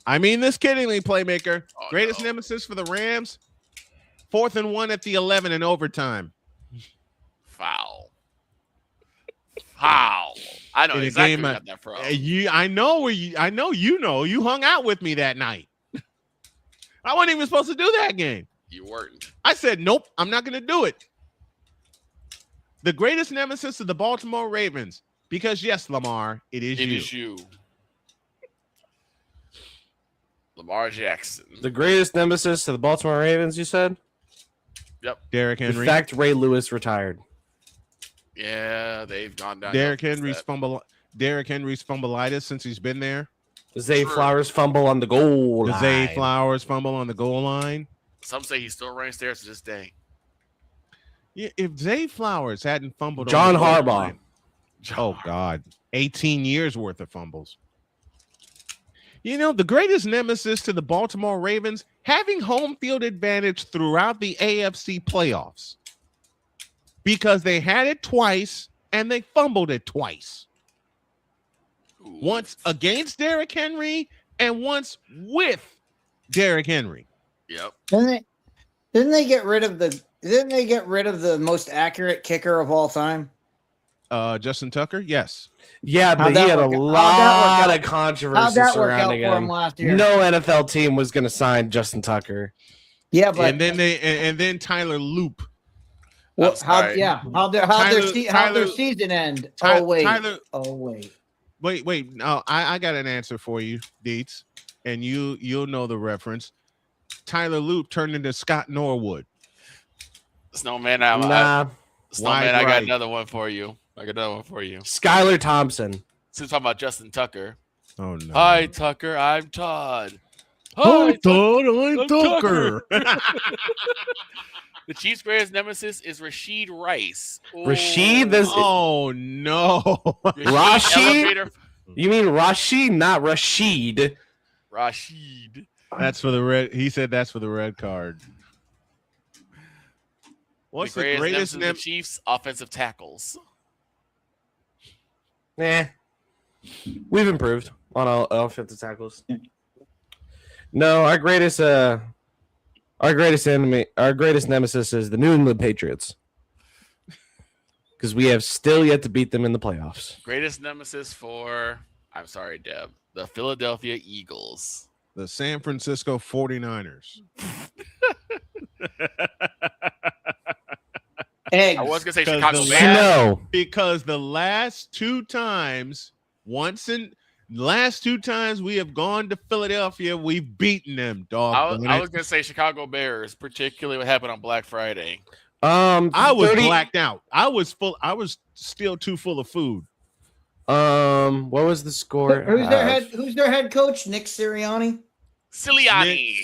I mean this kiddingly, Playmaker. Oh, Greatest no. nemesis for the Rams. 4th and 1 at the 11 in overtime. Foul. Foul. I know In a exactly game, where you got that from. I know where you. I know you know. You hung out with me that night. I wasn't even supposed to do that game. You weren't. I said, nope, I'm not going to do it. The greatest nemesis of the Baltimore Ravens. Because, yes, Lamar, it is It you. is you. Lamar Jackson. The greatest nemesis to the Baltimore Ravens, you said? Yep. Derrick In Henry. fact, Ray Lewis retired. Yeah, they've gone down. Derrick Henry's fumbleitis since he's been there. Zay True. Flowers fumble on the goal line. Zay Flowers fumble on the goal line. Some say he's still running stairs to this day. Yeah, if Zay Flowers hadn't fumbled John on the goal Harbaugh. line- oh, God. 18 years worth of fumbles. You know, the greatest nemesis to the Baltimore Ravens, having home field advantage throughout the AFC playoffs. Because they had it twice and they fumbled it twice. Once against Derrick Henry and once with Derrick Henry. Yep. Didn't they get rid of the most accurate kicker of all time? Justin Tucker, yes. Yeah, but How'd he that had a work out? How'd that work lot out? of controversy How'd that work out surrounding for him him. last year? No NFL team was going to sign Justin Tucker. Yeah, but and then Tyler Loop. how'd their season end? Tyler, wait. No, I got an answer for you, Deets, and you'll know the reference. Tyler Loop turned into Scott Norwood. Snowman, Nah. Snowman, I got another one for you. Skylar Thompson. Since we're talking about Justin Tucker. Oh no. Hi, Tucker. I'm Todd. Hi, Todd. I'm Tucker. The Chiefs' greatest nemesis is Rashid Rice. Rashid? Oh no. Rashid? You mean Rashid, not Rashid. Rashid. That's for the red. He said that's for the red card. What's the greatest nemesis of the Chiefs? Offensive tackles. We've improved on all offensive tackles. No, our greatest nemesis is the New England Patriots, because we have still yet to beat them in the playoffs. Greatest nemesis for, I'm sorry, Deb, the Philadelphia Eagles. The San Francisco 49ers. Eggs. I was going to say Chicago Bears. No. Because the last two times we have gone to Philadelphia, we've beaten them, dog. I was going to say Chicago Bears, particularly what happened on Black Friday. I was blacked out. I was still too full of food. What was the score? Who's their head coach? Nick Sirianni.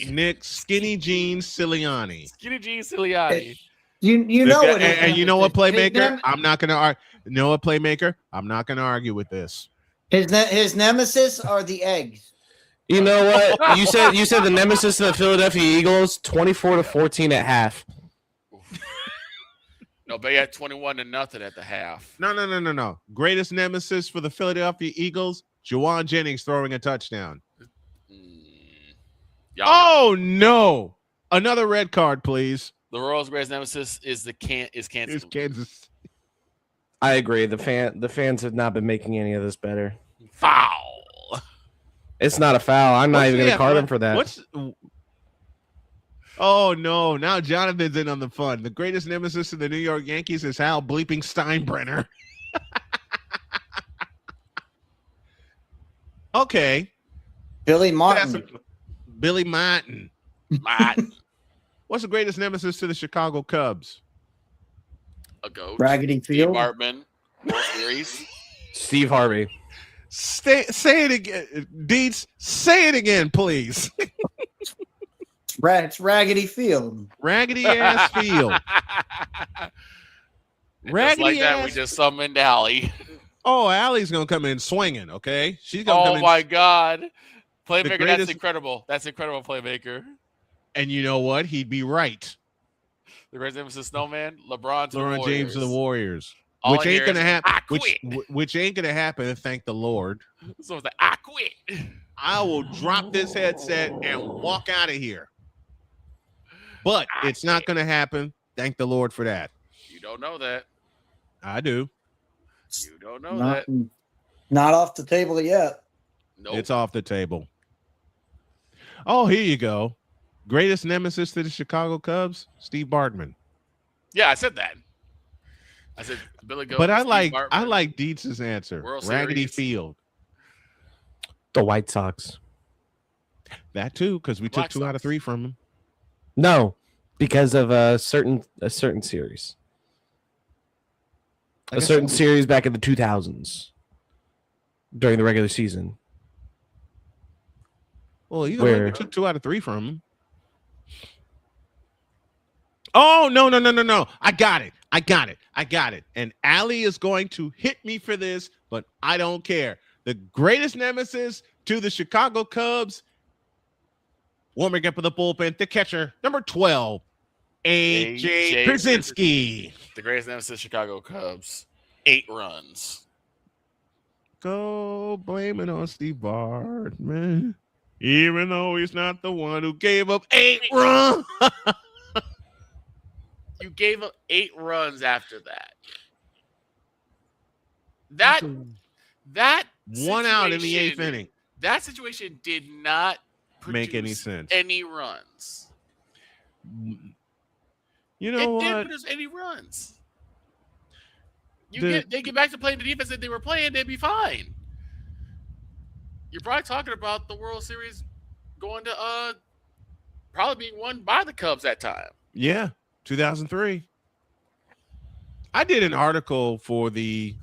Nick Skinny Jeans Sirianni. Skinny Jeans Sirianni. You know what? And you know what, playmaker? I'm not going to argue. You know what, playmaker? I'm not going to argue with this. His nemesis are the eggs. You know what? You said the nemesis of the Philadelphia Eagles, 24-14 at half. No, they had 21-0 at the half. No. Greatest nemesis for the Philadelphia Eagles, Juwan Jennings throwing a touchdown. Oh no! Another red card, please. The Royals' greatest nemesis is Kansas. Kansas. I agree. The fans have not been making any of this better. Foul. It's not a foul. I'm not even going to card him for that. Oh no! Now Jonathan's in on the fun. The greatest nemesis of the New York Yankees is Hal bleeping Steinbrenner. Okay. Billy Martin. Billy Martin. What's the greatest nemesis to the Chicago Cubs? A goat. Raggedy Field. Steve Bartman. World Series. Steve Harvey. Say it again. Deeds, say it again, please. It's Raggedy Field. Raggedy ass field. Raggedy like that, we just summoned Allie. Oh, Allie's gonna come in swinging. Okay, she's gonna. Oh my God, playmaker! That's incredible. That's incredible, playmaker. And you know what? He'd be right. The greatest nemesis, Snowman, LeBron James to the Warriors. All which ain't gonna happen. Which ain't gonna happen. Thank the Lord. So it's like, I quit. I will drop this headset and walk out of here. But it's not gonna happen. Thank the Lord for that. You don't know that. I do. You don't know that. Not off the table yet. Nope. It's off the table. Oh, here you go. Greatest nemesis to the Chicago Cubs, Steve Bartman. Yeah, I said that. I said Billy Goat. But I Bartman. like Dietz's answer. World Raggedy Series. Field. The White Sox. That too, because we took 2 out of 3 from him. No, because of a certain series. A certain series back in the 2000s during the regular season. Well, you know, we took 2 out of 3 from him. Oh, no. I got it. And Allie is going to hit me for this, but I don't care. The greatest nemesis to the Chicago Cubs, warming up in the bullpen, the catcher, number 12, A.J. Brzezinski. The greatest nemesis, Chicago Cubs, 8 runs. Go blame it on Steve Bartman. Even though he's not the one who gave up 8 runs. You gave up 8 runs after that. That one out in the 8th inning. That situation did not make any sense. Any runs. You know it what? didn't produce any runs. They get back to playing the defense that they were playing, they'd be fine. You're probably talking about the World Series going to probably being won by the Cubs that time. Yeah, 2003. I did an article for the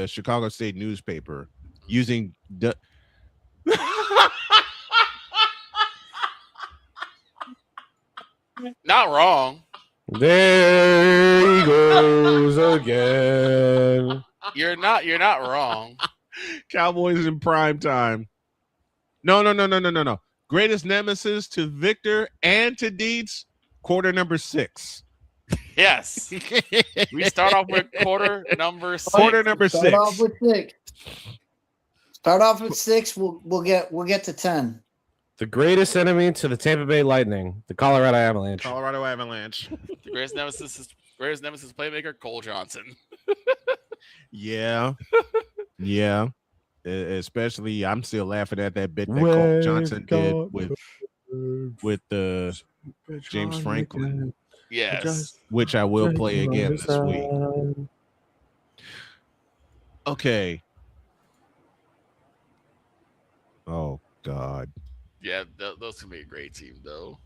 Chicago State newspaper using Not wrong. There he goes again. You're not wrong. Cowboys in prime time. No. Greatest nemesis to Victor and to Dietz, quarter number 6. Yes. We start off with quarter number 6. Quarter number 6. Start off with 6. Start off with 6. We'll get to 10. The greatest enemy to the Tampa Bay Lightning, the Colorado Avalanche. Colorado Avalanche. The greatest nemesis playmaker, Cole Johnson. Yeah. Especially, I'm still laughing at that bit that Cole Johnson did with the James Franklin. Yes. Which I will play again this week. Okay. Oh God. Yeah, those can be a great team, though.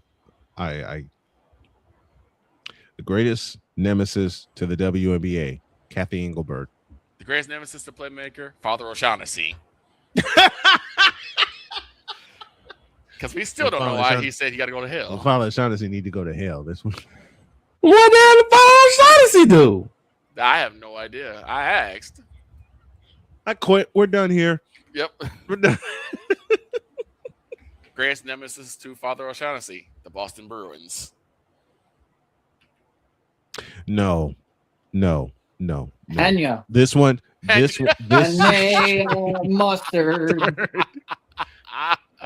The greatest nemesis to the WNBA, Kathy Engelbert. The greatest nemesis to playmaker, Father O'Shaughnessy. Because we still don't know why he said he got to go to hell. Well, Father O'Shaughnessy need to go to hell. This one. What the hell did Father O'Shaughnessy do? I have no idea. I asked. I quit. We're done here. Yep. We're done. Greatest nemesis to Father O'Shaughnessy, the Boston Bruins. No. Kenya. This one. Mustard.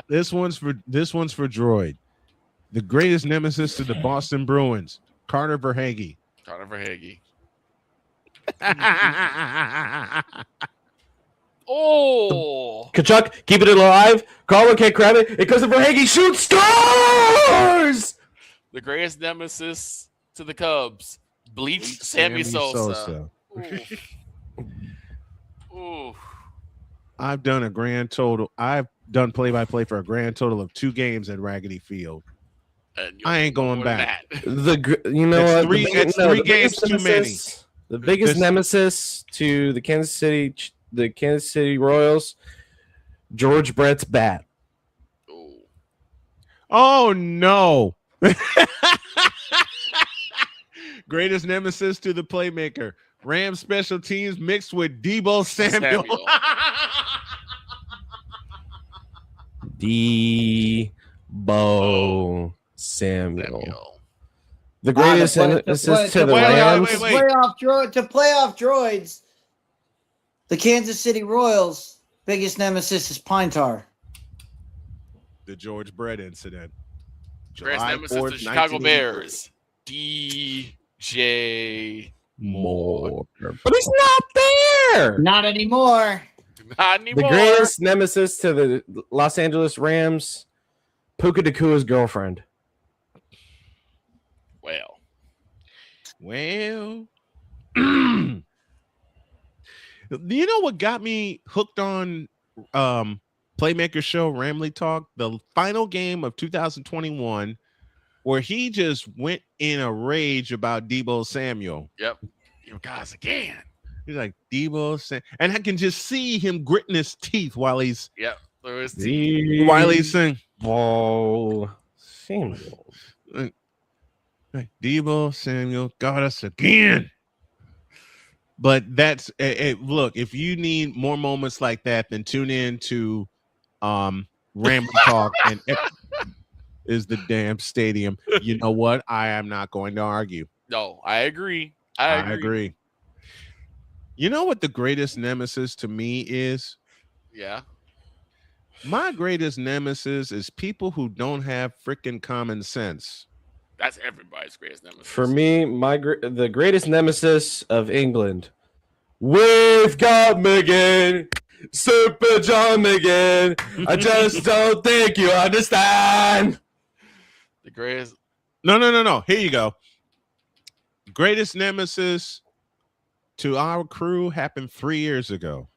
This one's for Droid. The greatest nemesis to the Boston Bruins, Carter Verhaeghe. Oh, Kachuk, keep it alive. Carlo can't grab it. It goes to Verhaeghe. Shoot, scores! The greatest nemesis to the Cubs, bleached Sammy Sosa. Ooh. I've done play-by-play for a grand total of 2 games at Raggedy Field. I ain't going back. It's 3 games too many. The biggest nemesis to the Kansas City Royals, George Brett's bat. Oh no. Greatest nemesis to the playmaker, Rams special teams mixed with Deebo Samuel. Deebo Samuel. The greatest nemesis to the Rams. Playoff droids. The Kansas City Royals' biggest nemesis is Pine Tar. The George Brett incident. Greatest nemesis to the Chicago Bears, DJ Moore. But he's not there. Not anymore. The greatest nemesis to the Los Angeles Rams, Puka Nacua's girlfriend. Well. You know what got me hooked on Playmaker Show Ramley Talk? The final game of 2021, where he just went in a rage about Deebo Samuel. Yep. You guys again. He's like, Deebo Samuel. And I can just see him gritting his teeth while he's through his teeth. While he's saying, Deebo Samuel. Deebo Samuel got us again. But that's look, if you need more moments like that, then tune in to Ramble Talk and is the damn stadium. You know what? I am not going to argue. No, I agree. I agree. You know what the greatest nemesis to me is? Yeah. My greatest nemesis is people who don't have freaking common sense. That's everybody's greatest nemesis. For me, the greatest nemesis of England. We've got Megan, Super John Megan. I just don't think you understand. The greatest. No. Here you go. Greatest nemesis to our crew happened 3 years ago.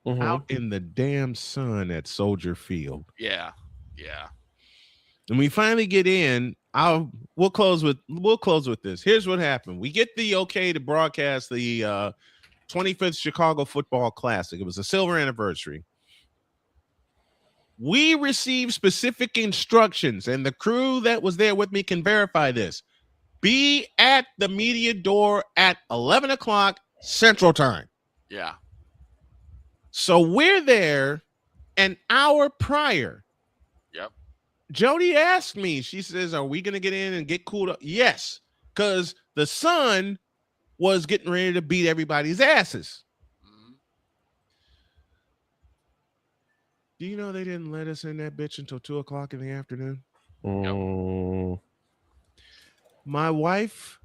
Out in the damn sun at Soldier Field. Yeah. And we finally get in. We'll close with this. Here's what happened. We get the okay to broadcast the 25th Chicago Football Classic. It was a silver anniversary. We received specific instructions, and the crew that was there with me can verify this. Be at the media door at 11 o'clock Central Time. Yeah. So we're there an hour prior. Yep. Jody asked me, she says, are we going to get in and get cooled up? Yes, because the sun was getting ready to beat everybody's asses. Do you know they didn't let us in that bitch until 2 o'clock in the afternoon? Yep. My wife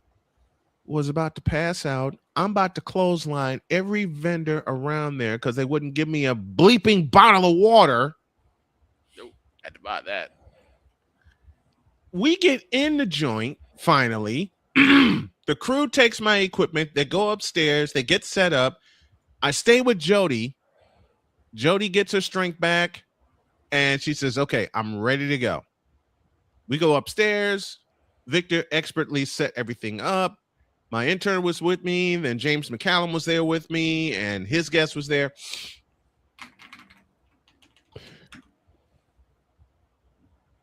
was about to pass out. I'm about to clothesline every vendor around there because they wouldn't give me a bleeping bottle of water. Nope. Had to buy that. We get in the joint, finally. The crew takes my equipment. They go upstairs. They get set up. I stay with Jody. Jody gets her strength back, and she says, okay, I'm ready to go. We go upstairs. Victor expertly set everything up. My intern was with me. Then James McCallum was there with me, and his guest was there.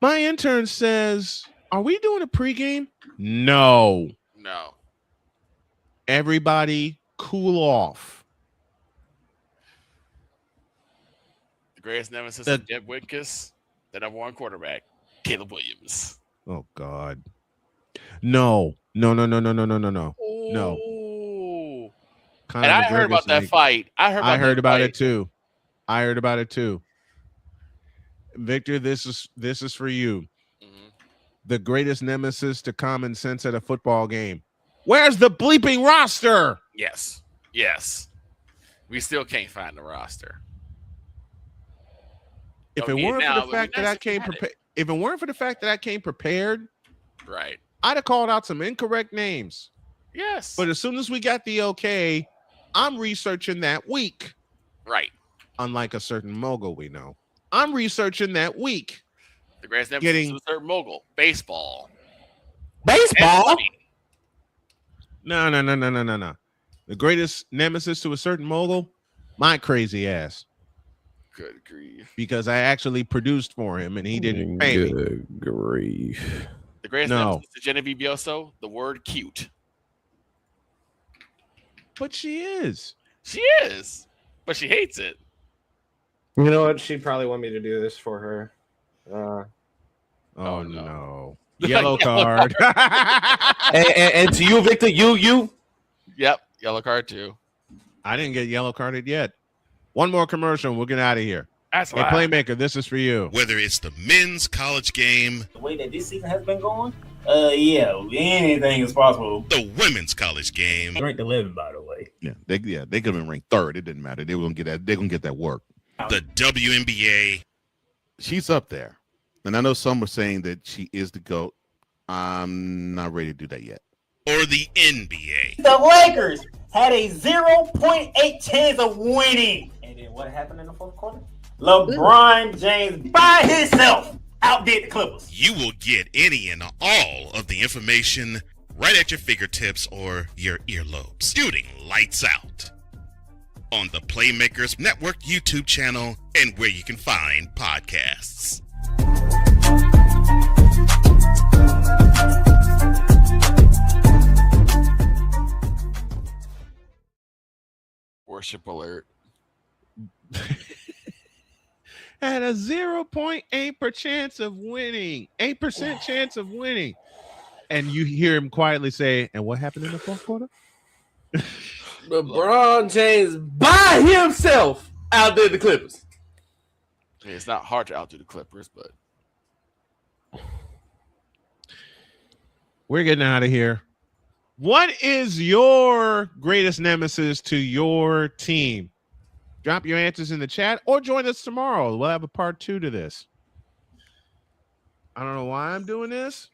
My intern says, are we doing a pregame? No. Everybody cool off. The greatest nemesis of Jeb Whitkus, the number one quarterback, Caleb Williams. Oh, God. No. And I heard about that fight. I heard about it too. Victor, this is for you. Mm-hmm. The greatest nemesis to common sense at a football game. Where's the bleeping roster? Yes. We still can't find the roster. If it weren't for the fact that I came prepared, if it weren't for the fact that I came prepared, right, I'd have called out some incorrect names. Yes. But as soon as we got the okay, I'm researching that week. Right. Unlike a certain mogul we know. I'm researching that week. The greatest nemesis to a certain mogul. Baseball. No. The greatest nemesis to a certain mogul, my crazy ass. Good grief. Because I actually produced for him and he didn't pay me. Good grief. The greatest nemesis to Genevieve Bioso, the word cute. But she is. She is. But she hates it. You know what? She'd probably want me to do this for her. Oh no. Yellow card. and to you, Victor, you. Yep. Yellow card too. I didn't get yellow carded yet. One more commercial and we'll get out of here. That's hey, Playmaker, this is for you. Whether it's the men's college game, the way that this season has been going, yeah, anything is possible. The women's college game. Ranked 11, by the way. Yeah, they could have been ranked third. It didn't matter. They were gonna get that. They're gonna get that work. The WNBA. She's up there, and I know some are saying that she is the GOAT. I'm not ready to do that yet. Or the NBA. The Lakers had a 0.8 chance of winning. And then what happened in the fourth quarter? LeBron James by himself outdid the Clippers. You will get any and all of the information right at your fingertips or your earlobes. Shooting lights out on the Playmakers Network YouTube channel and where you can find podcasts. Worship alert. Had a 0.8% chance of winning. 8% chance of winning. And you hear him quietly say, and what happened in the fourth quarter? LeBron James by himself outdid the Clippers. It's not hard to outdo the Clippers, but we're getting out of here. What is your greatest nemesis to your team? Drop your answers in the chat or join us tomorrow. We'll have a part 2 to this. I don't know why I'm doing this,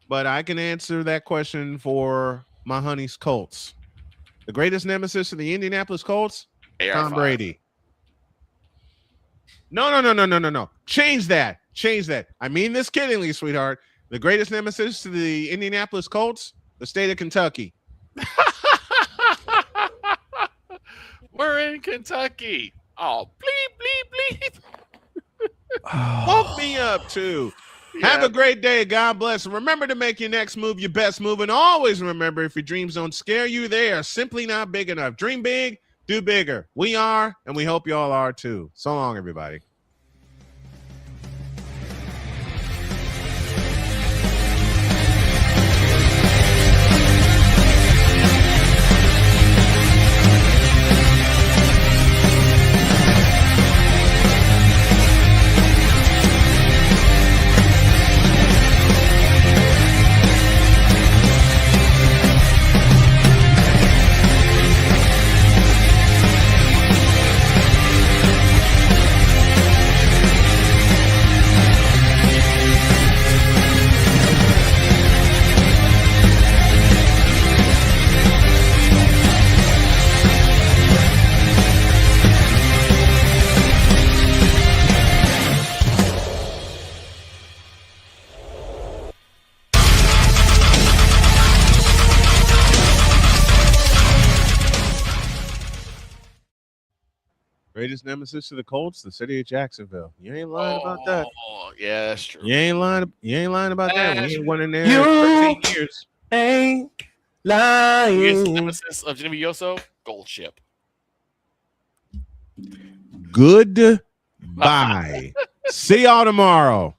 but I can answer that question for my honey's Colts. The greatest nemesis of the Indianapolis Colts, Tom Brady. No. Change that. I mean this kiddingly, sweetheart. The greatest nemesis to the Indianapolis Colts, the state of Kentucky. We're in Kentucky. Oh, bleep, bleep, bleep. Woke me up too. Yeah. Have a great day. God bless. And remember to make your next move your best move. And always remember, if your dreams don't scare you, they are simply not big enough. Dream big, do bigger. We are, and we hope you all are too. So long, everybody. Greatest nemesis to the Colts, the city of Jacksonville. You ain't lying about that. Oh, yeah, that's true. You ain't lying about that. We ain't won in there You 13 years. Ain't lying. Greatest nemesis of Jimmy Yoso, Gold Ship. Goodbye. See y'all tomorrow.